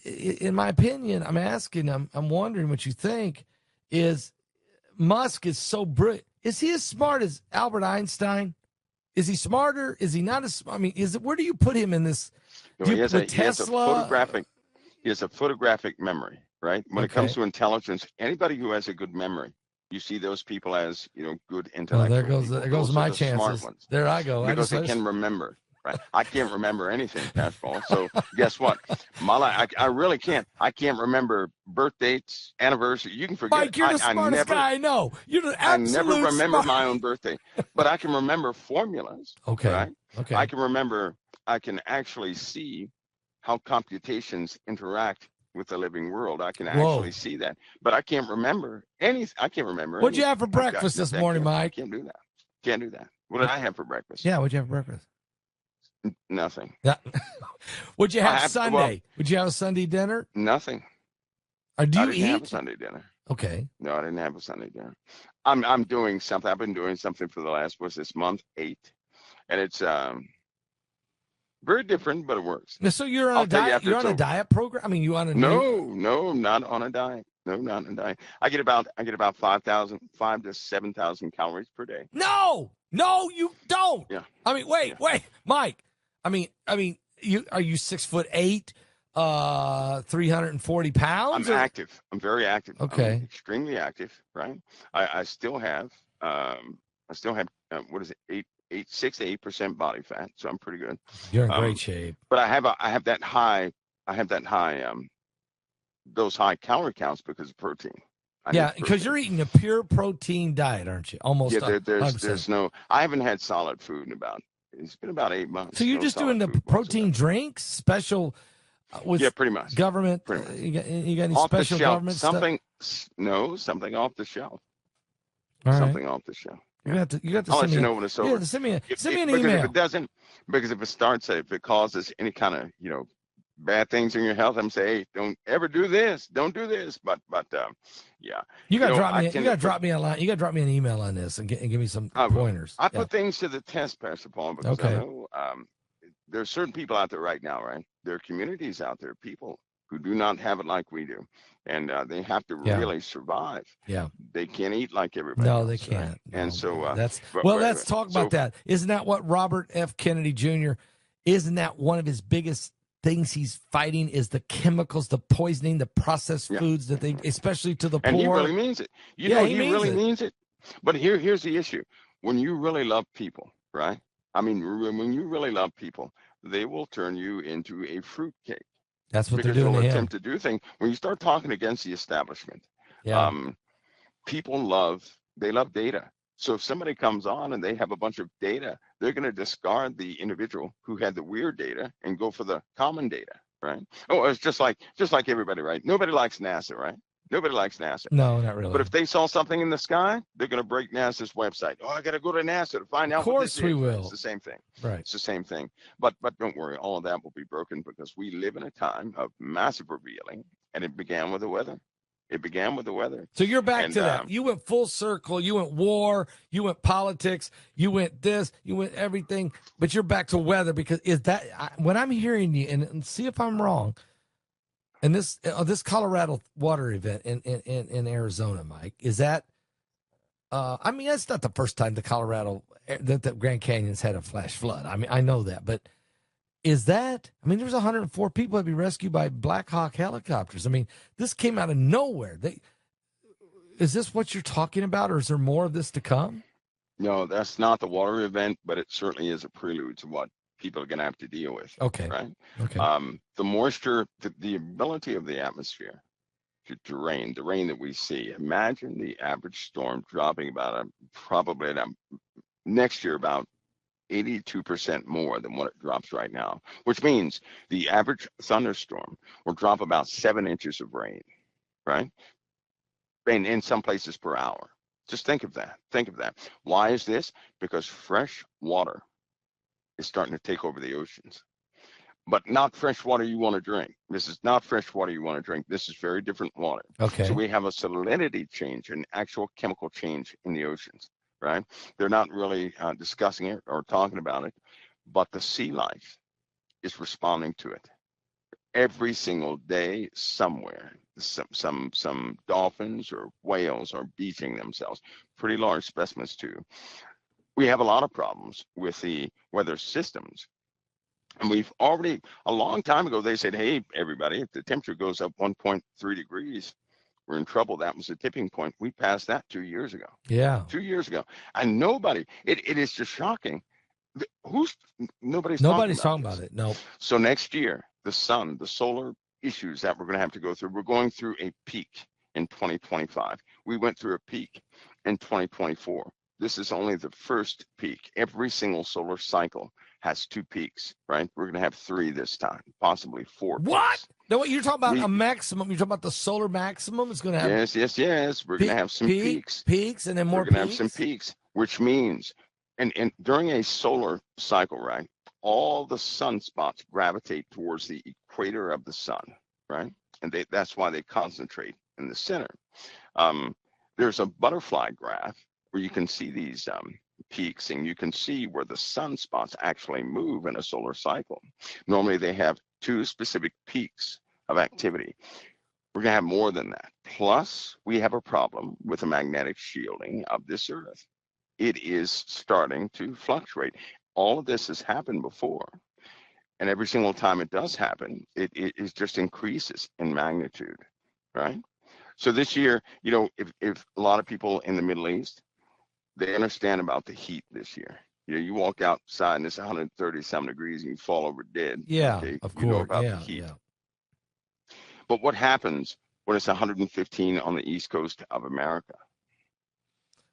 A: in my opinion, I'm wondering what you think. Is Musk is so brilliant? Is he as smart as Albert Einstein? Is he smarter? Is he not as? I mean, where do you put him in this?
B: He has a photographic memory, right? When it comes to intelligence, anybody who has a good memory, you see those people as good intellectual.
A: Well, there goes my chances. There I go.
B: Because they can remember. Right, I can't remember anything, Pascal. So guess what? I really can't. I can't remember birth dates, anniversaries. You can forget.
A: Mike, you're the smartest guy I know. You're the absolute
B: I never remember my own birthday, but I can remember formulas.
A: Okay.
B: Right?
A: Okay.
B: I can actually see how computations interact with the living world. I can actually see that, but I can't remember anything.
A: What'd you have for breakfast this morning, Mike?
B: Can't do that. What did I have for breakfast?
A: Yeah, what'd you have for breakfast?
B: Nothing.
A: Yeah. Would you have Sunday? Would you have a Sunday dinner?
B: Nothing.
A: Or do you
B: eat? Have a Sunday dinner.
A: Okay.
B: No, I didn't have a Sunday dinner. I'm doing something. I've been doing something for the last this month 8, and it's very different, but it works.
A: So you're on a diet. You're on a diet program. I mean, you on a
B: no, not on a diet. No, not on a diet. I get about 5 to 7,000 calories per day.
A: No, you don't.
B: Yeah.
A: I mean, wait, Mike. I mean, are you 6'8", 340 pounds?
B: I'm active. I'm very active.
A: Okay.
B: I'm extremely active. Right. I still have what is it? 6 to 8% body fat, so I'm pretty good.
A: You're in great shape.
B: But I have that high. Those high calorie counts because of protein.
A: Because you're eating a pure protein diet, aren't you? Almost.
B: Yeah, there's no. I haven't had solid food in it's been about 8 months.
A: So you're just doing the protein drinks, special. With
B: pretty much.
A: Government.
B: Pretty much.
A: You got any off special government
B: something
A: stuff?
B: No, something off the shelf.
A: All
B: something off the shelf.
A: You got to
B: I'll let you know when it's over.
A: Yeah, send me an email.
B: If it causes any kind of bad things in your health, I'm saying, hey, don't ever do this. Don't do this. But yeah.
A: You got to drop me a line. You got to drop me an email on this and give me some pointers.
B: I put things to the test, Pastor Paul, because I know there are certain people out there right now, right? There are communities out there, people who do not have it like we do. And they have to really survive.
A: Yeah.
B: They can't eat like everybody else.
A: No, they can't.
B: Right? And so
A: let's talk about that. Isn't that what Robert F. Kennedy Jr., isn't that one of his biggest things he's fighting is the chemicals, the poisoning, the processed foods that they, especially to the poor.
B: And he really means it. He really means it. But here's the issue. When you really love people, right? I mean, when you really love people, they will turn you into a fruitcake.
A: That's what they're doing to him.
B: Attempt to do things. When you start talking against the establishment, people love data. So if somebody comes on and they have a bunch of data, they're going to discard the individual who had the weird data and go for the common data, right? Oh, it's just like everybody, right? Nobody likes NASA, right? Nobody likes NASA.
A: No, not really.
B: But if they saw something in the sky, they're going to break NASA's website. Oh, I got to go to NASA to find out. Of
A: course we will.
B: It's the same thing.
A: Right.
B: It's the same thing. But don't worry, all of that will be broken because we live in a time of massive revealing, and it began with the weather.
A: So you're back to that. You went full circle. You went war. You went politics. You went this. You went everything. But you're back to weather because when I'm hearing you, and see if I'm wrong, and this Colorado water event in Arizona, Mike, is that? I mean, that's not the first time the Grand Canyon's had a flash flood. I mean, I know that, but is that? I mean, there was 104 people that be rescued by Black Hawk helicopters. I mean, this came out of nowhere. Is this what you're talking about, or is there more of this to come?
B: No, that's not the water event, but it certainly is a prelude to what people are going to have to deal with.
A: Okay.
B: Right.
A: Okay.
B: The moisture, the ability of the atmosphere to rain, the rain that we see. Imagine the average storm dropping probably next year about 82% more than what it drops right now, which means the average thunderstorm will drop about 7 inches of rain, right? Rain in some places per hour. Just think of that. Why is this? Because fresh water is starting to take over the oceans. but not fresh water you want to drink. This is not fresh water you want to drink. This is very different water. So
A: Okay.
B: we have a salinity change, an actual chemical change in the oceans, right? They're not really discussing it or talking about it, but the sea life is responding to it every single day somewhere. Some dolphins or whales are beaching themselves, pretty large specimens too. We have a lot of problems with the weather systems. And we've already, a long time ago, they said, hey, everybody, if the temperature goes up 1.3 degrees, we're in trouble. That was the tipping point. We passed that 2 years ago.
A: Yeah.
B: 2 years ago. And nobody, it is just shocking. Nobody's
A: Nobody's
B: talking
A: talking
B: about
A: about
B: this.
A: it. No.
B: So next year, the sun, the solar issues that we're going to have to go through, we're going through a peak in 2025. We went through a peak in 2024. This is only the first peak. Every single solar cycle has two peaks, right? We're going to have three this time, possibly four
A: What?
B: peaks.
A: No, what you're talking about
B: We,
A: a maximum. You're talking about the solar maximum. It's going to have
B: yes. We're going to have some peaks.
A: peaks, and then
B: We're
A: more
B: going to have some
A: peaks.
B: peaks, which means, and during a solar cycle, right, all the sunspots gravitate towards the equator of the sun, right? And that's why they concentrate in the center. There's a butterfly graph where you can see these peaks, and you can see where the sunspots actually move in a solar cycle. Normally, they have two specific peaks of activity. We're going to have more than that. Plus, we have a problem with the magnetic shielding of this Earth. It is starting to fluctuate. All of this has happened before. And every single time it does happen, it just increases in magnitude, right? So this year, if a lot of people in the Middle East, they understand about the heat this year. You walk outside and it's 130-some degrees and you fall over dead.
A: Yeah,
B: Okay,
A: of
B: you know
A: course.
B: about the
A: Yeah,
B: heat.
A: yeah.
B: But what happens when it's 115 on the East Coast of America?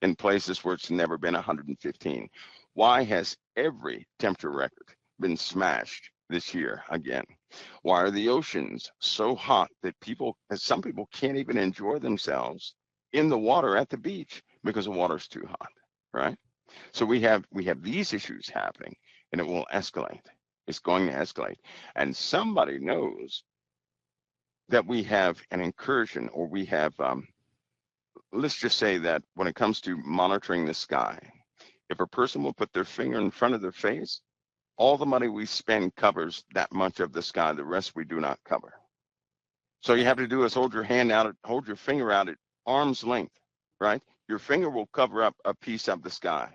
B: In places where it's never been 115. Why has every temperature record been smashed this year again? Why are the oceans so hot that some people can't even enjoy themselves in the water at the beach because the water's too hot, right? So we have these issues happening, and it will escalate. It's going to escalate. And somebody knows that we have an incursion, or we have let's just say that when it comes to monitoring the sky, if a person will put their finger in front of their face, all the money we spend covers that much of the sky. The rest we do not cover. So you have to do is hold your finger out at arm's length, right? Your finger will cover up a piece of the sky.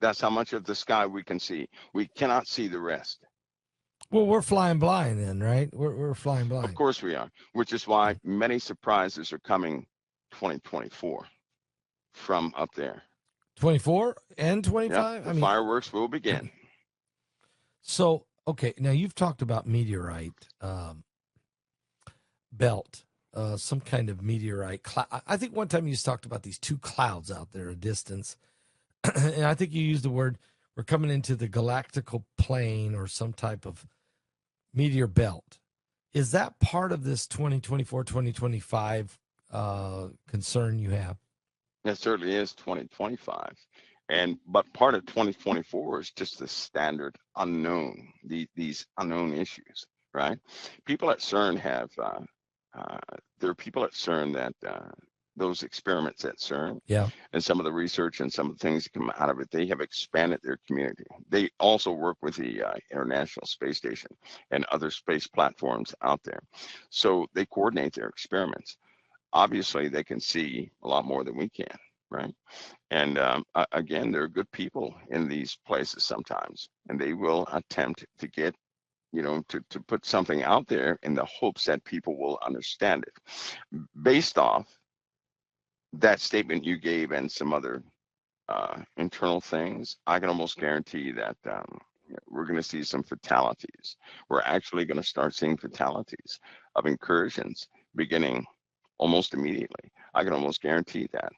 B: That's how much of the sky we can see. We cannot see the rest.
A: Well, we're flying blind then, right? We're flying
B: Of
A: blind.
B: course we are, which is why many surprises are coming 2024 from up there.
A: 24 and 25?
B: The fireworks will begin.
A: So, okay, now you've talked about meteorite belt, some kind of meteorite cloud. I think one time you talked about these two clouds out there a distance. And I think you used the word, we're coming into the galactical plane or some type of meteor belt. Is that part of this 2024, 2025 concern you have?
B: It certainly is 2025. But part of 2024 is just the standard unknown, these unknown issues, right? People at CERN there are people at CERN that those experiments at CERN, and some of the research and some of the things that come out of it, they have expanded their community. They also work with the International Space Station and other space platforms out there. So they coordinate their experiments. Obviously, they can see a lot more than we can, right? And again, there are good people in these places sometimes, and they will attempt to get, to put something out there in the hopes that people will understand it. Based off that statement you gave and some other internal things, I can almost guarantee that we're going to see some fatalities. We're actually going to start seeing fatalities of incursions beginning almost immediately. I can almost guarantee that.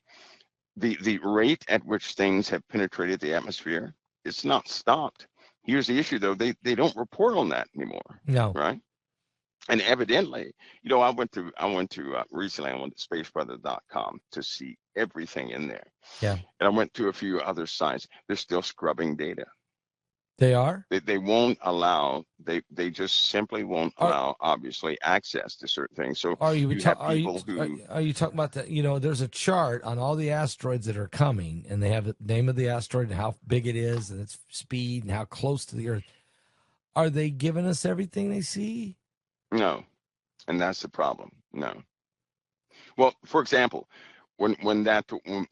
B: The rate at which things have penetrated the atmosphere, it's not stopped. Here's the issue, though. They don't report on that anymore.
A: No.
B: Right? And evidently, I went to recently, I went to spacebrother.com to see everything in there.
A: Yeah.
B: And I went to a few other sites. They're still scrubbing data.
A: They are.
B: They won't allow, they just simply won't
A: Are
B: allow, obviously, access to certain things. So
A: are you
B: you
A: ta-
B: have people who,
A: are you talking about that? You know, there's a chart on all the asteroids that are coming, and they have the name of the asteroid and how big it is, and its speed, and how close to the Earth. Are they giving us everything they see?
B: no, and that's the problem. No. Well, for example, when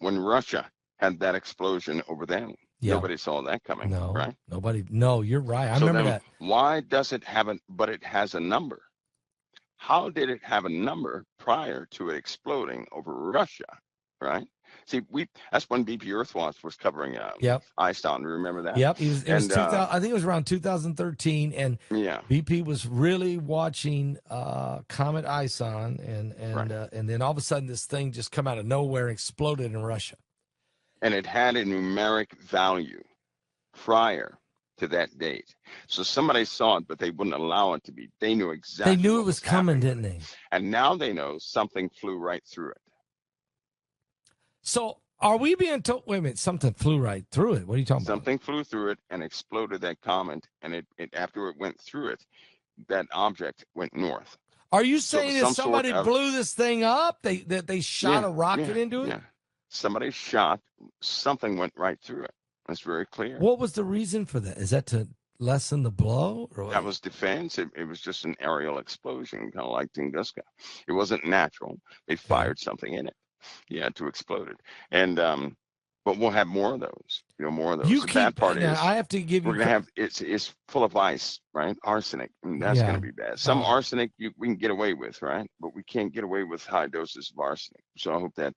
B: Russia had that explosion over them,
A: Yeah.
B: nobody saw that coming,
A: No,
B: right?
A: nobody. No, you're right. I
B: So
A: remember
B: then
A: that.
B: why does it have but it has a number? How did it have a number prior to it exploding over Russia, right? See, that's when BP Earthwatch was covering
A: Yep.
B: Einstein. Remember that?
A: Yep. It was
B: And
A: 2000. I think it was around 2013, and
B: yeah,
A: BP was really watching Comet Ison,
B: right.
A: and then all of a sudden this thing just come out of nowhere and exploded in Russia.
B: And it had a numeric value prior to that date. So somebody saw it, but they wouldn't allow it to be. They knew
A: They
B: exactly
A: knew it
B: what
A: was
B: was
A: coming,
B: happening with
A: didn't
B: it.
A: they?
B: And now they know something flew right through it.
A: So are we being told? Wait a minute, something flew right through it. What are you talking about?
B: Something flew through it and exploded that comet. And it after it went through it, that object went north.
A: Are you
B: So it
A: saying
B: was
A: that
B: some sort
A: somebody
B: of,
A: blew this thing up? They shot
B: yeah,
A: a rocket
B: yeah,
A: into it?
B: yeah. Somebody shot, something went right through it. That's very clear.
A: What was the reason for that? Is that to lessen the blow, or what?
B: That was defense. It was just an aerial explosion, kind of like Tunguska. It wasn't natural. They
A: Okay.
B: fired something in it, yeah, to explode it. And but we'll have more of those. More of those.
A: You
B: The bad
A: keep
B: part
A: now.
B: is
A: I have to give
B: we're
A: you.
B: gonna have it's full of ice, right? Arsenic, and that's
A: Yeah.
B: gonna be bad. Some arsenic we can get away with, right? But we can't get away with high doses of arsenic. So I hope that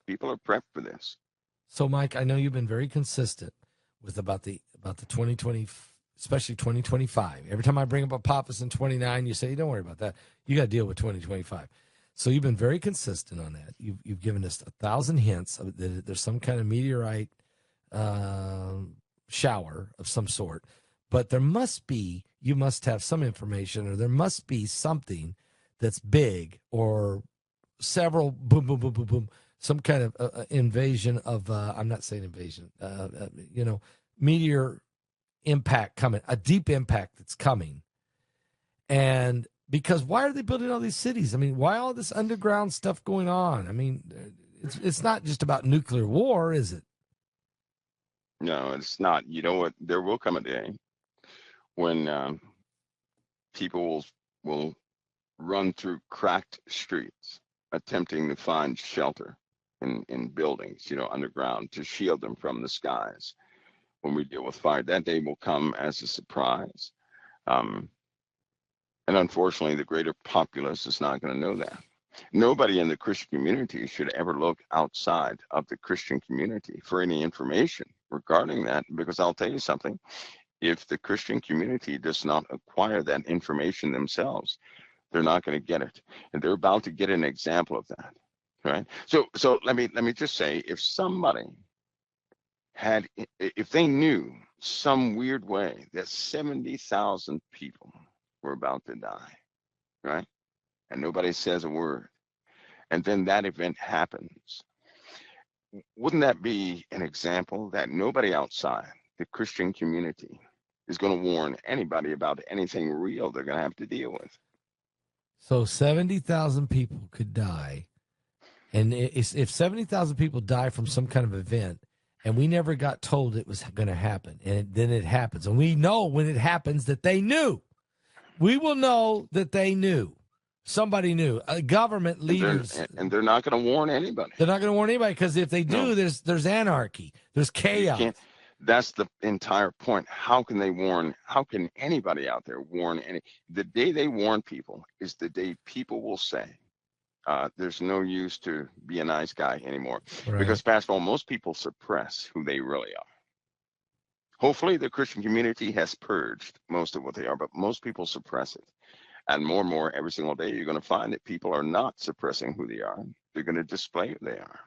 B: people are prepped for this.
A: So, Mike, I know you've been very consistent with about the 2020, especially 2025. Every time I bring up a Pappas in 29, you say, "Don't worry about that. You got to deal with 2025." So you've been very consistent on that. You've given us 1,000 hints that there's some kind of meteorite shower of some sort, but you must have some information, or there must be something that's big, or several boom, boom, boom, boom, boom, some kind of invasion of, I'm not saying invasion, meteor impact coming, a deep impact that's coming. And because why are they building all these cities? I mean, why all this underground stuff going on? I mean, it's not just about nuclear war, is it?
B: No, it's not. You know what? There will come a day when people will run through cracked streets attempting to find shelter in buildings, underground, to shield them from the skies when we deal with fire. That day will come as a surprise. Um, and unfortunately, the greater populace is not going to know that. Nobody in the Christian community should ever look outside of the Christian community for any information regarding that, because I'll tell you something. If the Christian community does not acquire that information themselves, they're not going to get it. And they're about to get an example of that. Right? So let me just say, if somebody if they knew some weird way that 70,000 people were about to die, right? And nobody says a word, and then that event happens, wouldn't that be an example that nobody outside the Christian community is going to warn anybody about anything real they're going to have to deal with?
A: So 70,000 people could die. And if 70,000 people die from some kind of event, and we never got told it was going to happen, and then it happens, and we know when it happens that they knew, we will know that they knew. Somebody knew. Government leaders.
B: And they're not going to warn anybody.
A: They're not going to warn anybody, because if they do,
B: No.
A: there's anarchy. There's chaos.
B: That's the entire point. How can they warn? How can anybody out there warn The day they warn people is the day people will say, there's no use to be a nice guy anymore.
A: Right.
B: Because, Pastor, most people suppress who they really are. Hopefully, the Christian community has purged most of what they are, but most people suppress it. And more every single day, you're going to find that people are not suppressing who they are. They're going to display who they are.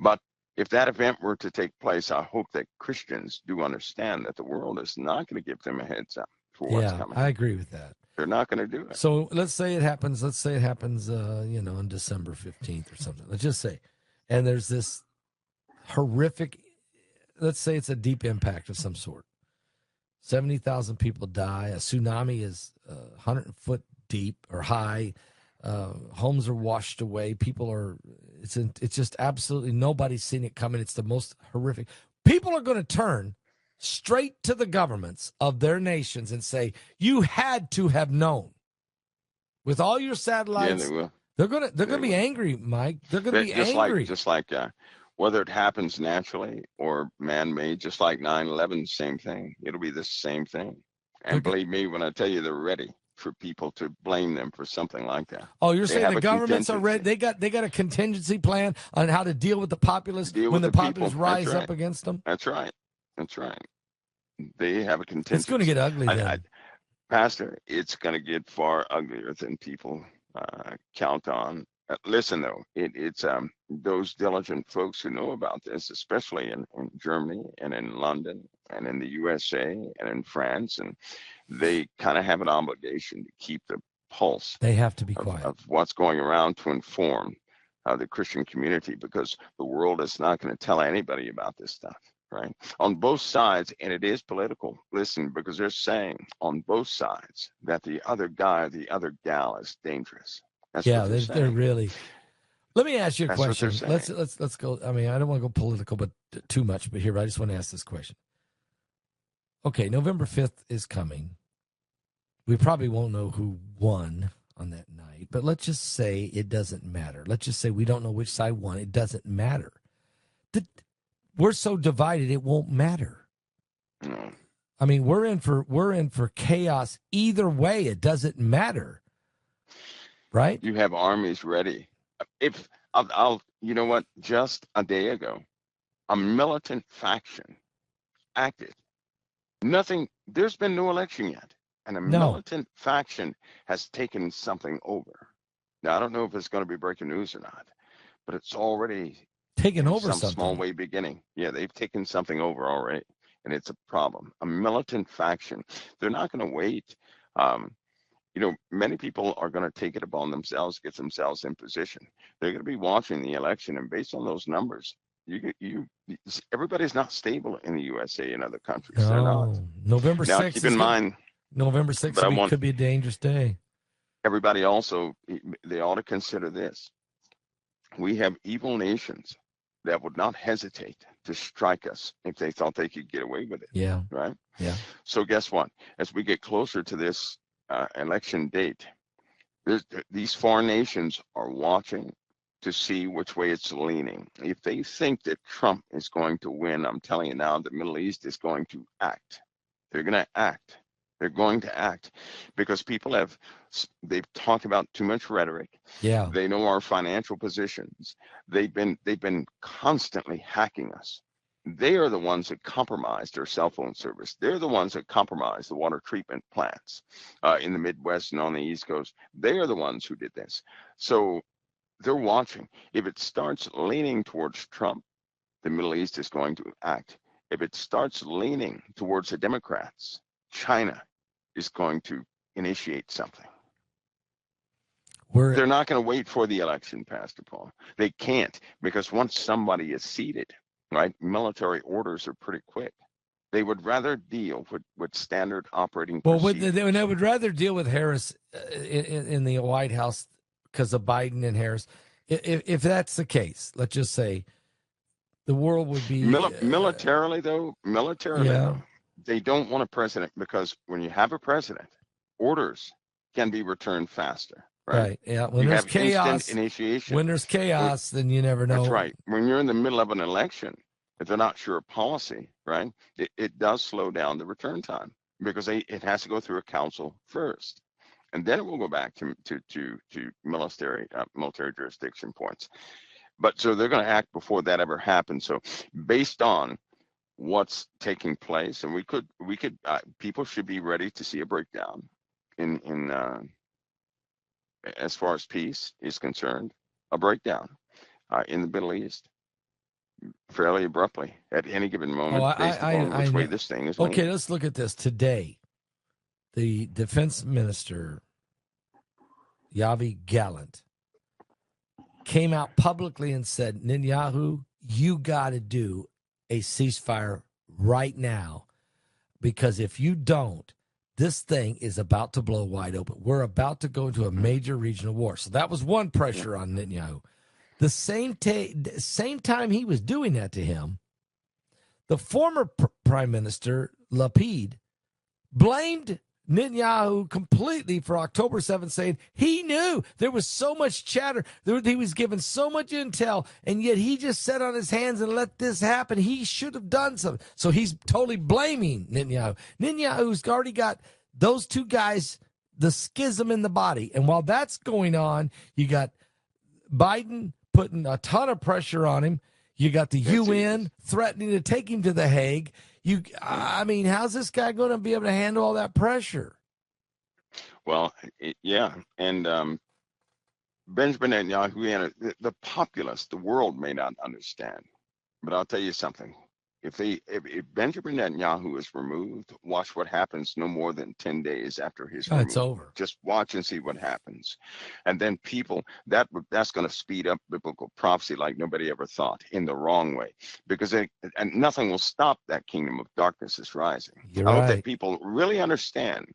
B: But if that event were to take place, I hope that Christians do understand that the world is not going to give them a heads up for what's coming.
A: I agree with that.
B: They're not going to do it.
A: So let's say it happens. On December 15th or something. Let's just say. And there's this horrific, let's say it's a deep impact of some sort. 70,000 people die. A tsunami is 100 foot deep or high. Homes are washed away. People are, it's just absolutely, nobody's seen it coming. It's the most horrific. People are going to turn straight to the governments of their nations and say, you had to have known. With all your satellites,
B: Yeah, they will.
A: they're gonna be angry, Mike. They're gonna be angry.
B: Just like whether it happens naturally or man-made, just like 9/11, same thing. It'll be the same thing. And believe me when I tell you, they're ready for people to blame them for something like that.
A: Oh, you're saying the governments are ready? They got a contingency plan on how to deal with the populace when the populace rise up against them.
B: That's right. That's right. They have a contingency.
A: It's going to get ugly then.
B: Pastor, it's going to get far uglier than people count on. Listen, though, it's those diligent folks who know about this, especially in Germany and in London and in the USA and in France, and they kind of have an obligation to keep the pulse.
A: They have to be quiet
B: of what's going around to inform the Christian community, because the world is not going to tell anybody about this stuff. Right, on both sides, and it is political. Listen, because they're saying on both sides that the other guy, the other gal is dangerous. That's what
A: they're really. Let me ask you a question.
B: Let's
A: go. I mean, I don't want to go political, but too much. But here, I just want to ask this question. Okay, November 5th is coming. We probably won't know who won on that night, but let's just say it doesn't matter. Let's just say we don't know which side won. It doesn't matter. We're so divided, it won't matter.
B: No.
A: I mean, we're in for chaos either way. It doesn't matter, right?
B: You have armies ready. If I'll you know what? Just a day ago, a militant faction acted. Nothing. There's been no election yet, and a militant faction has taken something over. Now, I don't know if it's going to be breaking news or not, but it's already
A: taken over
B: some small way beginning. Yeah, they've taken something over already, and it's a problem. A militant faction. They're not going to wait. Many people are going to take it upon themselves, get themselves in position. They're going to be watching the election, and based on those numbers, everybody's not stable in the USA and other countries.
A: No.
B: They're not.
A: November 6th.
B: Now, keep in mind,
A: November 6th could be a dangerous day.
B: Everybody also, they ought to consider this. We have evil nations that would not hesitate to strike us if they thought they could get away with it.
A: Yeah.
B: Right?
A: Yeah.
B: So guess what? As we get closer to this election date, these foreign nations are watching to see which way it's leaning. If they think that Trump is going to win, I'm telling you now, the Middle East is going to act. They're going to act. They're going to act because they've talked about too much rhetoric.
A: Yeah.
B: They know our financial positions. They've been constantly hacking us. They are the ones that compromised their cell phone service. They're the ones that compromised the water treatment plants in the Midwest and on the East Coast. They are the ones who did this. So they're watching. If it starts leaning towards Trump, the Middle East is going to act. If it starts leaning towards the Democrats, China is going to initiate something. They're not going to wait for the election, Pastor Paul. They can't, because once somebody is seated, right, military orders are pretty quick. They would rather deal with standard operating procedures.
A: Well, they would rather deal with Harris in the White House because of Biden and Harris. If that's the case, let's just say the world would be
B: militarily though, they don't want a president, because when you have a president, orders can be returned faster. Right.
A: Yeah. When there's chaos,
B: initiation.
A: When there's chaos, then you never know.
B: That's right. When you're in the middle of an election, if they're not sure of policy, right, it does slow down the return time, because it has to go through a council first, and then it will go back to military jurisdiction points. But so they're going to act before that ever happens. So based on what's taking place, and we could people should be ready to see a breakdown in as far as peace is concerned, a breakdown in the Middle East fairly abruptly at any given moment, based on which way this thing is leaning.
A: Okay, let's look at this. Today, the defense minister, Yoav Gallant, came out publicly and said, Netanyahu, you got to do a ceasefire right now, because if you don't, this thing is about to blow wide open. We're about to go into a major regional war. So that was one pressure on Netanyahu. The same time he was doing that to him, the former prime minister, Lapid, blamed Netanyahu completely for October 7th, saying he knew there was so much chatter, he was given so much intel, and yet he just sat on his hands and let this happen. He should have done something. So he's totally blaming Netanyahu. Netanyahu's already got those two guys, the schism in the body. And while that's going on, you got Biden putting a ton of pressure on him. You got the UN threatening to take him to The Hague. I mean, how's this guy going to be able to handle all that pressure?
B: Well, yeah. And Benjamin Netanyahu, the populace, the world may not understand. But I'll tell you something. If Benjamin Netanyahu is removed, watch what happens no more than 10 days after his removal.
A: It's over.
B: Just watch and see what happens. And then people, that's going to speed up biblical prophecy like nobody ever thought, in the wrong way. Because and nothing will stop that kingdom of darkness is rising.
A: You're
B: I hope
A: right.
B: that people really understand.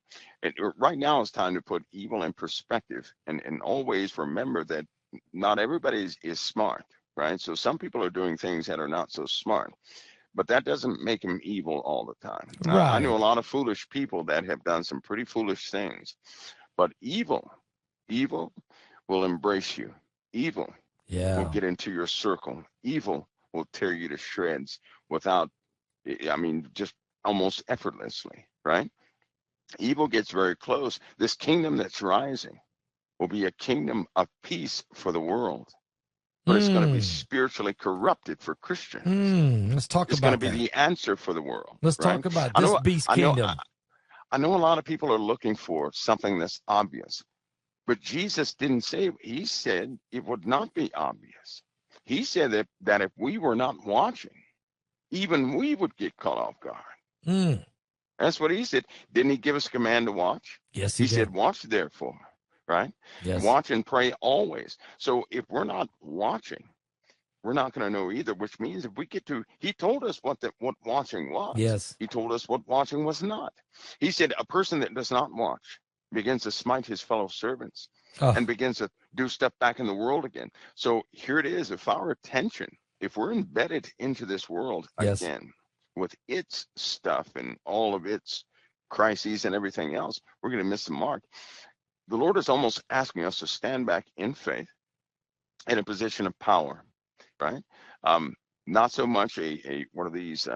B: Right now it's time to put evil in perspective and always remember that not everybody is smart, right? So some people are doing things that are not so smart. But that doesn't make him evil all the time.
A: Right.
B: I know a lot of foolish people that have done some pretty foolish things. But evil will embrace you. Evil will get into your circle. Evil will tear you to shreds without, just almost effortlessly, right? Evil gets very close. This kingdom that's rising will be a kingdom of peace for the world. But it's going to be spiritually corrupted for Christians.
A: Let's talk about that.
B: It's going to be the answer for the world.
A: Let's talk about this beast kingdom.
B: I know a lot of people are looking for something that's obvious. But Jesus didn't say, he said it would not be obvious. He said that if we were not watching, even we would get caught off guard. That's what he said. Didn't he give us a command to watch?
A: Yes, he did.
B: He said, watch therefore. Right?
A: Yes.
B: Watch and pray always. So if we're not watching, we're not going to know either, which means if we get to, he told us what watching was.
A: Yes.
B: He told us what watching was not. He said a person that does not watch begins to smite his fellow servants and begins to do stuff back in the world again. So here it is. If our attention, if we're embedded into this world again with its stuff and all of its crises and everything else, we're going to miss the mark. The Lord is almost asking us to stand back in faith in a position of power, right? Not so much one of these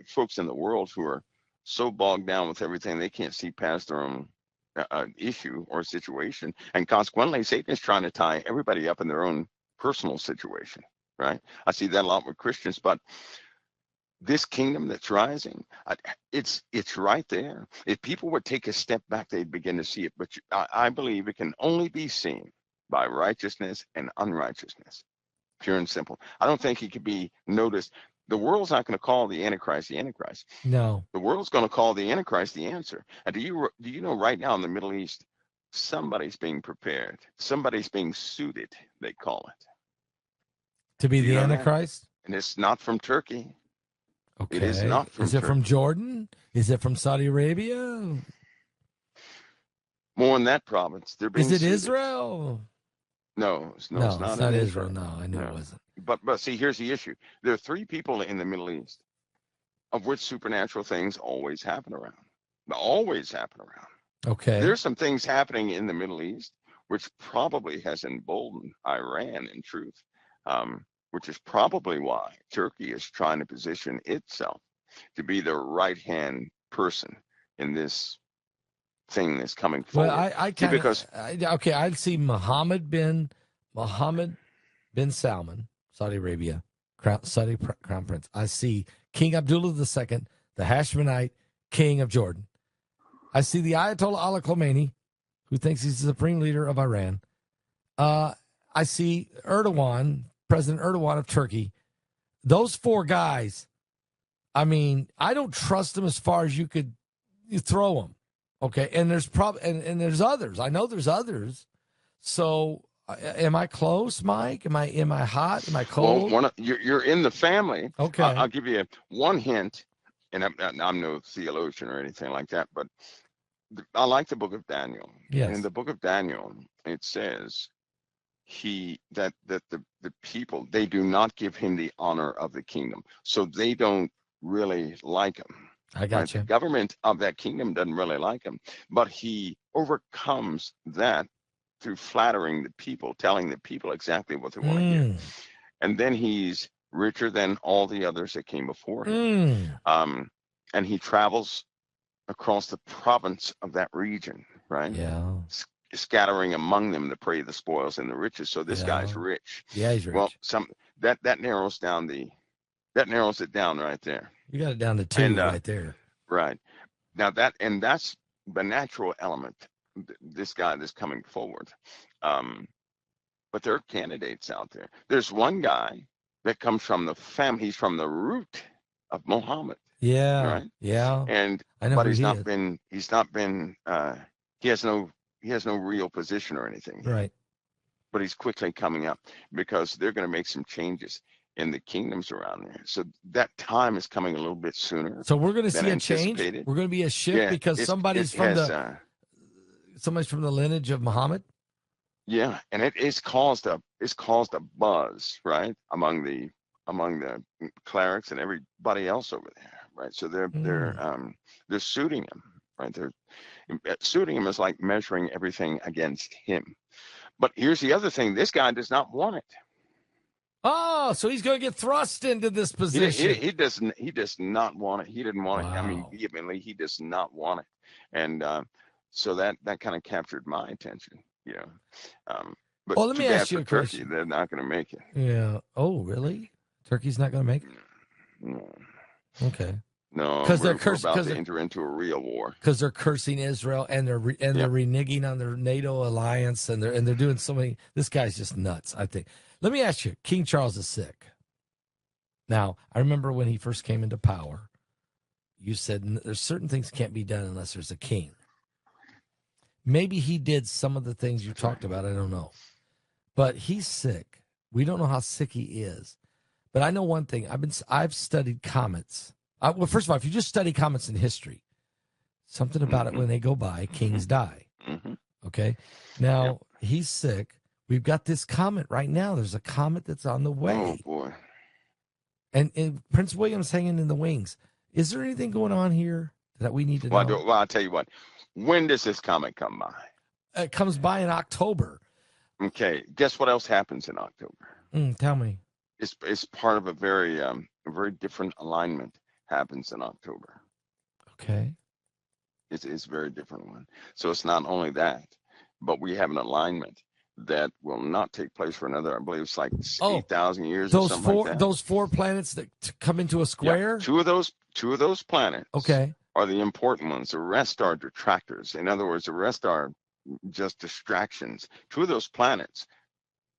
B: folks in the world who are so bogged down with everything they can't see past their own issue or situation. And consequently, Satan is trying to tie everybody up in their own personal situation, right? I see that a lot with Christians, but this kingdom that's rising, it's right there. If people would take a step back, they'd begin to see it. But I believe it can only be seen by righteousness and unrighteousness, pure and simple. I don't think it could be noticed. The world's not going to call the Antichrist the Antichrist.
A: No.
B: The world's going to call the Antichrist the answer. And do you know right now in the Middle East, somebody's being prepared. Somebody's being suited, they call it.
A: To be the Antichrist?
B: And it's not from Turkey.
A: Okay.
B: It is not from
A: Is it from Jordan? Is it from Saudi Arabia?
B: More in that province.
A: Is it Israel?
B: No, it's not
A: Israel. No, I knew it wasn't.
B: But see, here's the issue. There are three people in the Middle East of which supernatural things always happen around. Always happen around.
A: Okay.
B: There's some things happening in the Middle East which probably has emboldened Iran in truth. Which is probably why Turkey is trying to position itself to be the right-hand person in this thing that's coming forward.
A: Well, I'd see Mohammed bin Salman, Saudi Arabia, Saudi Crown Prince. I see King Abdullah II, the Hashemite King of Jordan. I see the Ayatollah Ali Khamenei, who thinks he's the supreme leader of Iran. I see President Erdogan of Turkey. Those four guys, I mean, I don't trust them as far as you throw them. Okay, and there's and there's others. I know there's others. So, am I close, Mike? Am I hot? Am I cold?
B: Well, you're in the family.
A: Okay,
B: I'll give you one hint. and I'm no theologian or anything like that, but I like the book of Daniel. And in
A: Yes.
B: the book of Daniel, it says the people, they do not give him the honor of the kingdom, so they don't really like him.
A: I
B: Right,
A: got
B: the
A: you.
B: government of that kingdom doesn't really like him, but he overcomes that through flattering the people, telling the people exactly what they want to hear,
A: Mm.
B: and then he's richer than all the others that came before him.
A: Mm.
B: And he travels across the province of that region, right?
A: Yeah.
B: Scattering among them the prey, the spoils, and the riches. So this
A: Yeah.
B: guy's rich.
A: Yeah, he's
B: Well,
A: rich.
B: that narrows down that narrows it down right there.
A: You got it down to
B: And
A: 2 right there.
B: right now that's the natural element. This guy that's coming forward. But there are candidates out there. There's one guy that comes from the family. He's from the root of Muhammad,
A: Yeah.
B: right?
A: Yeah.
B: And
A: I know
B: but
A: who
B: he's
A: he
B: not
A: is.
B: been he's not been he has no real position or anything yet.
A: Right.
B: But he's quickly coming up because they're going to make some changes in the kingdoms around there. So that time is coming a little bit sooner
A: So we're going to
B: than
A: see a change.
B: anticipated.
A: We're going to be a shift
B: Yeah,
A: because
B: it has
A: somebody's from the lineage of Muhammad.
B: yeah, and it's caused a buzz, right, among the clerics and everybody else over there, right? So they're suiting him, right? They're suiting him is like measuring everything against him. But here's the other thing: this guy does not want it.
A: Oh, so he's going to get thrust into this position.
B: He does not want it. He didn't want it. I mean,
A: Wow.
B: vehemently, he does not want it, and so that kind of captured my attention, you know. But
A: Oh, let
B: too
A: me
B: bad
A: ask you
B: for
A: a
B: Turkey;
A: question.
B: they're not going to make it.
A: Yeah. Oh, really? Turkey's not going to make it?
B: No,
A: Okay.
B: no,
A: Because they're
B: we're
A: cursing.
B: about to enter into a real war.
A: Because they're cursing Israel and they're
B: Yep.
A: reneging on their NATO alliance and they're doing so many. This guy's just nuts. I think. Let me ask you. King Charles is sick. Now, I remember when he first came into power, you said there's certain things can't be done unless there's a king. Maybe he did some of the things you talked about. I don't know. But he's sick. We don't know how sick he is. But I know one thing. I've studied comets. Well, first of all, if you just study comets in history, something about it when they go by, kings die.
B: Mm-hmm.
A: Okay. Now he's sick. We've got this comet right now. There's a comet that's on the way.
B: Oh boy.
A: And Prince William's hanging in the wings. Is there anything going on here that we need to know?
B: Well, I'll tell you what. When does this comet come by?
A: It comes by in October.
B: Okay. Guess what else happens in October?
A: Tell me.
B: It's part of a very different alignment happens in October.
A: Okay.
B: It's a very different one. So it's not only that, but we have an alignment that will not take place for another, I believe it's like 8,000 years or something like that.
A: Those 4 planets that come into a square?
B: Yeah, two of those planets are the important ones. The rest are detractors. In other words, the rest are just distractions. 2 of those planets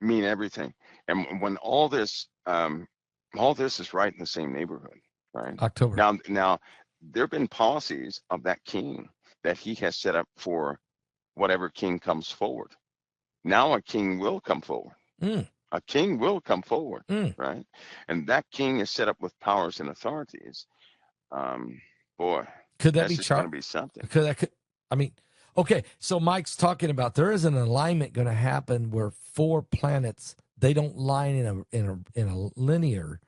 B: mean everything. And when all this is right in the same neighborhood, right?
A: October.
B: Now there have been policies of that king that he has set up for whatever king comes forward. Now a king will come forward. A king will come forward, right? And that king is set up with powers and authorities. Boy,
A: could that
B: that's
A: be
B: just going to be something?
A: Okay. So Mike's talking about there is an alignment going to happen where 4 planets, they don't line in a linear.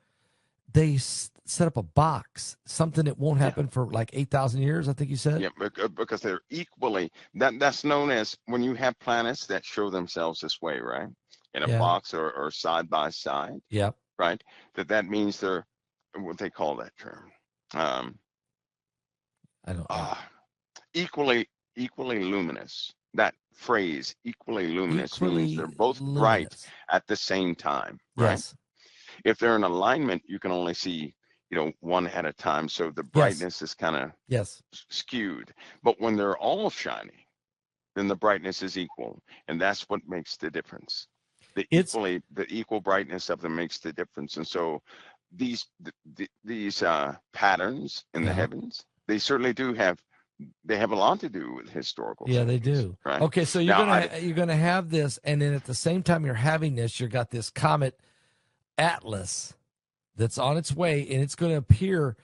A: They set up a box, something that won't happen for like 8,000 years, I think you said.
B: Yeah, because they're equally, that's known as when you have planets that show themselves this way, right? In a box or side by side.
A: Yeah.
B: Right? That means they're, what they call that term.
A: I don't know.
B: Equally luminous. That phrase, equally luminous, means they're both bright at the same time. Right?
A: Yes.
B: If they're in alignment, you can only see, one at a time. So the brightness is kind of skewed. But when they're all shining, then the brightness is equal. And that's what makes the difference. The equal brightness of them makes the difference. And so these patterns in the heavens, they certainly they have a lot to do with historical things,
A: they do.
B: Right?
A: Okay, so you're gonna have this, and then at the same time you're having this, you got this comet Atlas that's on its way, and it's going to appear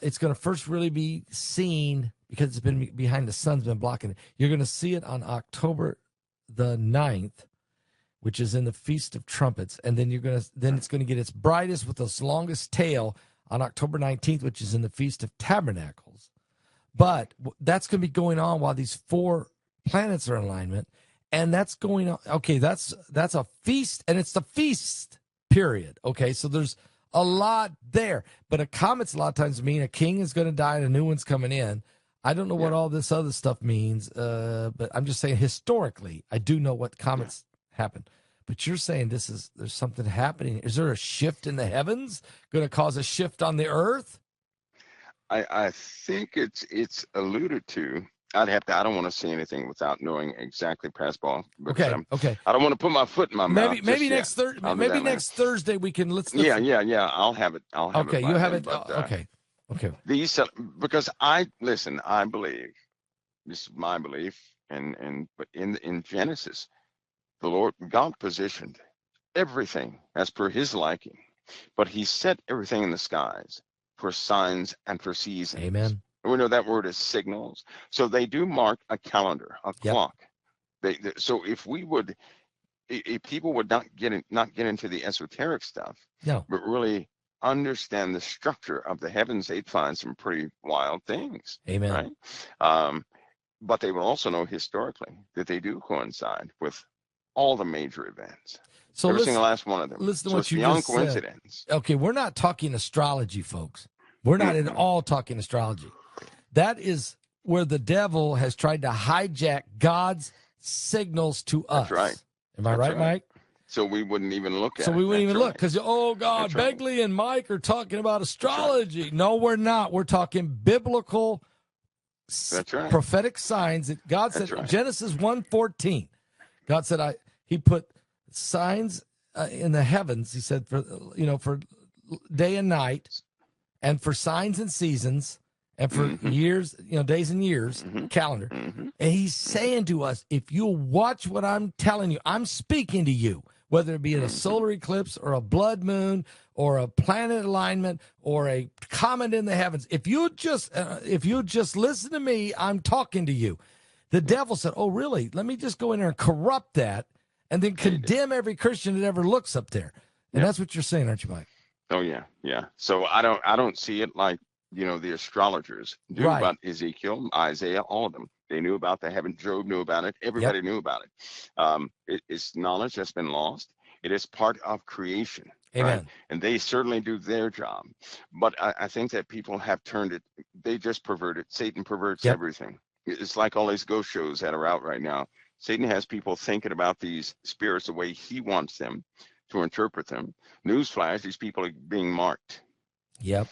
A: it's going to first really be seen because it's been behind the sun's been blocking it. You're going to see it on October the 9th, which is in the Feast of Trumpets, and then it's going to get its brightest with its longest tail on October 19th, which is in the Feast of Tabernacles. But that's going to be going on while these 4 planets are in alignment, and that's going on. Okay, that's a feast, and it's the feast period. Okay, so there's a lot there, but a comet's a lot of times mean a king is going to die and a new one's coming in. I don't know what all this other stuff means, but I'm just saying historically, I do know what comets happen. But you're saying there's something happening. Is there a shift in the heavens going to cause a shift on the earth?
B: I think it's alluded to. I don't want to say anything without knowing exactly, Pascal.
A: Okay.
B: I don't want to put my foot in my mouth.
A: Maybe next Thursday we can let's
B: yeah. I'll have it.
A: Okay, you have it. Okay.
B: These because I believe, this is my belief, but in Genesis, the Lord God positioned everything as per His liking, but He set everything in the skies for signs and for seasons.
A: Amen.
B: We know that word is signals. So they do mark a calendar, a clock. So if people would not get into the esoteric stuff, but really understand the structure of the heavens, they'd find some pretty wild things.
A: Amen.
B: Right? But they will also know historically that they do coincide with all the major events.
A: So
B: every single last one of them.
A: Listen to
B: so
A: what
B: it's
A: you
B: beyond
A: just
B: coincidence.
A: Said. Okay, we're not talking astrology, folks. We're not at all talking astrology. That is where the devil has tried to hijack God's signals to us.
B: That's right.
A: Am I right, Mike?
B: So we wouldn't even look at it.
A: So we wouldn't even look because, God,
B: That's right.
A: Begley and Mike are talking about astrology. Right. No, we're not. We're talking biblical prophetic signs that God said. Genesis 1:14. God said, He put signs in the heavens. He said, for day and night, and for signs and seasons, and for years, days and years, calendar. And He's saying to us, if you'll watch what I'm telling you, I'm speaking to you, whether it be in a solar eclipse or a blood moon or a planet alignment or a comet in the heavens. If you just listen to me, I'm talking to you. The devil said, oh, really? Let me just go in there and corrupt that and then condemn every Christian that ever looks up there. And that's what you're saying, aren't you, Mike?
B: Oh, yeah. So I don't see it like, the astrologers knew about Ezekiel, Isaiah, all of them. They knew about the heaven. Job knew about it. Everybody knew about it. It's knowledge that's been lost. It is part of creation.
A: Amen.
B: Right? And they certainly do their job. But I think that people have turned it. They just pervert it. Satan perverts everything. It's like all these ghost shows that are out right now. Satan has people thinking about these spirits the way he wants them to interpret them. Newsflash, these people are being marked.
A: Yep.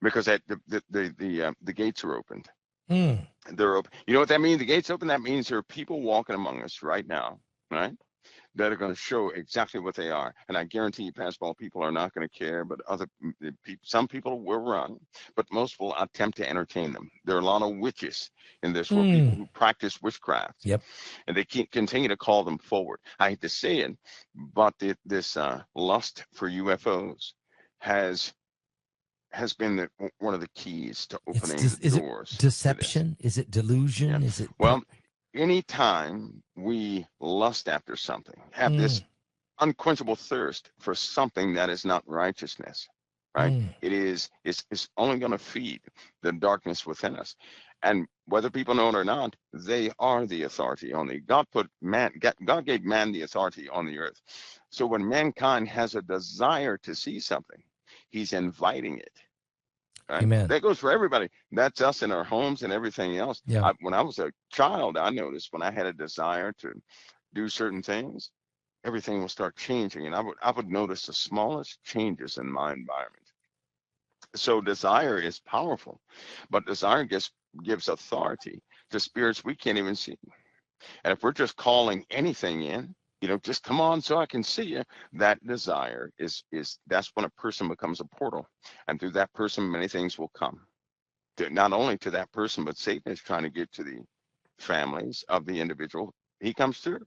B: Because the gates are opened. They're open. You know what that means? The gates open. That means there are people walking among us right now, right? That are going to show exactly what they are. And I guarantee you, Pascal, people are not going to care, but some people will run, but most will attempt to entertain them. There are a lot of witches in this world, people who practice witchcraft.
A: Yep.
B: And they continue to call them forward. I hate to say it, but this lust for UFOs has been one of the keys to opening doors.
A: Is it deception? Is it delusion?
B: Yeah.
A: Is it?
B: Well, anytime we lust after something, have this unquenchable thirst for something that is not righteousness, right? It's only going to feed the darkness within us. And whether people know it or not, they are the authority on the God gave man the authority on the earth. So when mankind has a desire to see something, He's inviting it. Right?
A: Amen.
B: That goes for everybody. That's us in our homes and everything else.
A: Yeah.
B: When I was a child, I noticed when I had a desire to do certain things, everything will start changing, and I would notice the smallest changes in my environment. So desire is powerful, but desire gives authority to spirits we can't even see. And if we're just calling anything in, just come on so I can see you. That desire that's when a person becomes a portal. And through that person, many things will come. Not only to that person, but Satan is trying to get to the families of the individual. He comes through.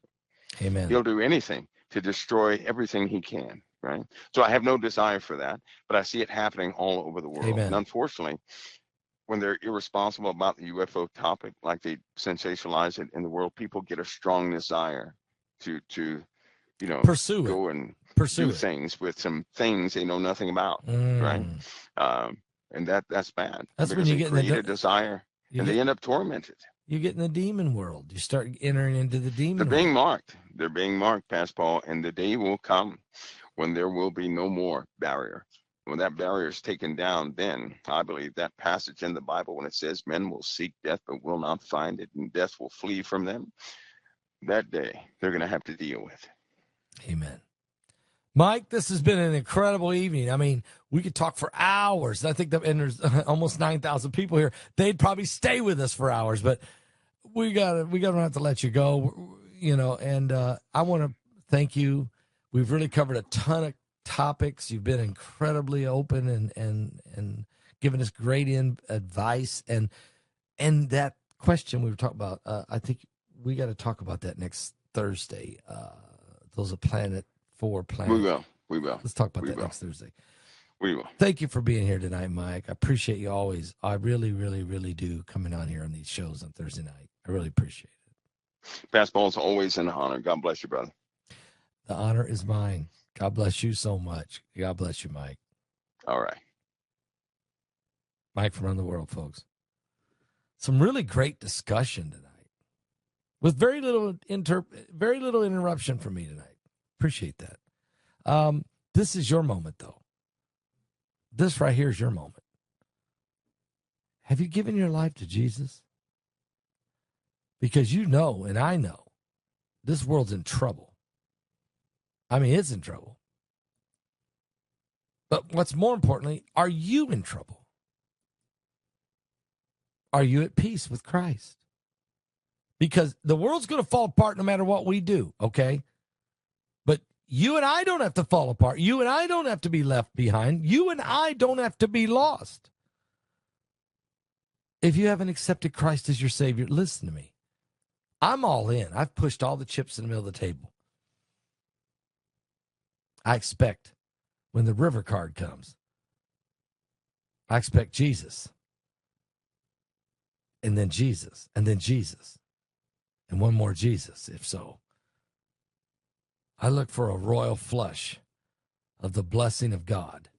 A: Amen.
B: He'll do anything to destroy everything he can. right? So I have no desire for that, but I see it happening all over the world.
A: Amen.
B: And unfortunately, when they're irresponsible about the UFO topic, like they sensationalize it in the world, people get a strong desire to
A: Pursue it.
B: go and
A: Pursue
B: do
A: it.
B: things with some things they know nothing about, right?
A: Mm.
B: And that's bad
A: That's when
B: because
A: you
B: they
A: get in
B: create a desire and they end up tormented.
A: you get in the demon world. You start entering into the
B: They're
A: demon
B: being
A: world.
B: marked. They're being marked, Pastor Paul, and the day will come when there will be no more barrier. When that barrier is taken down, then I believe that passage in the Bible, when it says men will seek death but will not find it, and death will flee from them, that day they're going to have to deal with.
A: Amen. Mike, this has been an incredible evening. I mean, we could talk for hours. I think and there's almost 9,000 people here. They'd probably stay with us for hours, but we gotta have to let you go. And I want to thank you. We've really covered a ton of topics. You've been incredibly open and given us great advice. And that question we were talking about, I think we got to talk about that next Thursday. Those are Planet 4 planets.
B: We will.
A: Let's talk about that next Thursday.
B: We will.
A: Thank you for being here tonight, Mike. I appreciate you always. I really, really, really do coming on here on these shows on Thursday night. I really appreciate it.
B: Pastor Paul, it's always an honor. God bless you, brother.
A: The honor is mine. God bless you so much. God bless you, Mike.
B: All right.
A: Mike from around the world, folks. Some really great discussion tonight with very little interruption from me tonight. Appreciate that. This is your moment, though. This right here is your moment. Have you given your life to Jesus? Because you know, and I know, this world's in trouble. I mean, it's in trouble. But what's more importantly, are you in trouble? Are you at peace with Christ? Because the world's going to fall apart no matter what we do, okay? But you and I don't have to fall apart. You and I don't have to be left behind. You and I don't have to be lost. If you haven't accepted Christ as your Savior, listen to me. I'm all in. I've pushed all the chips in the middle of the table. I expect when the river card comes, I expect Jesus. And then Jesus. And then Jesus. And one more Jesus, if so. I look for a royal flush of the blessing of God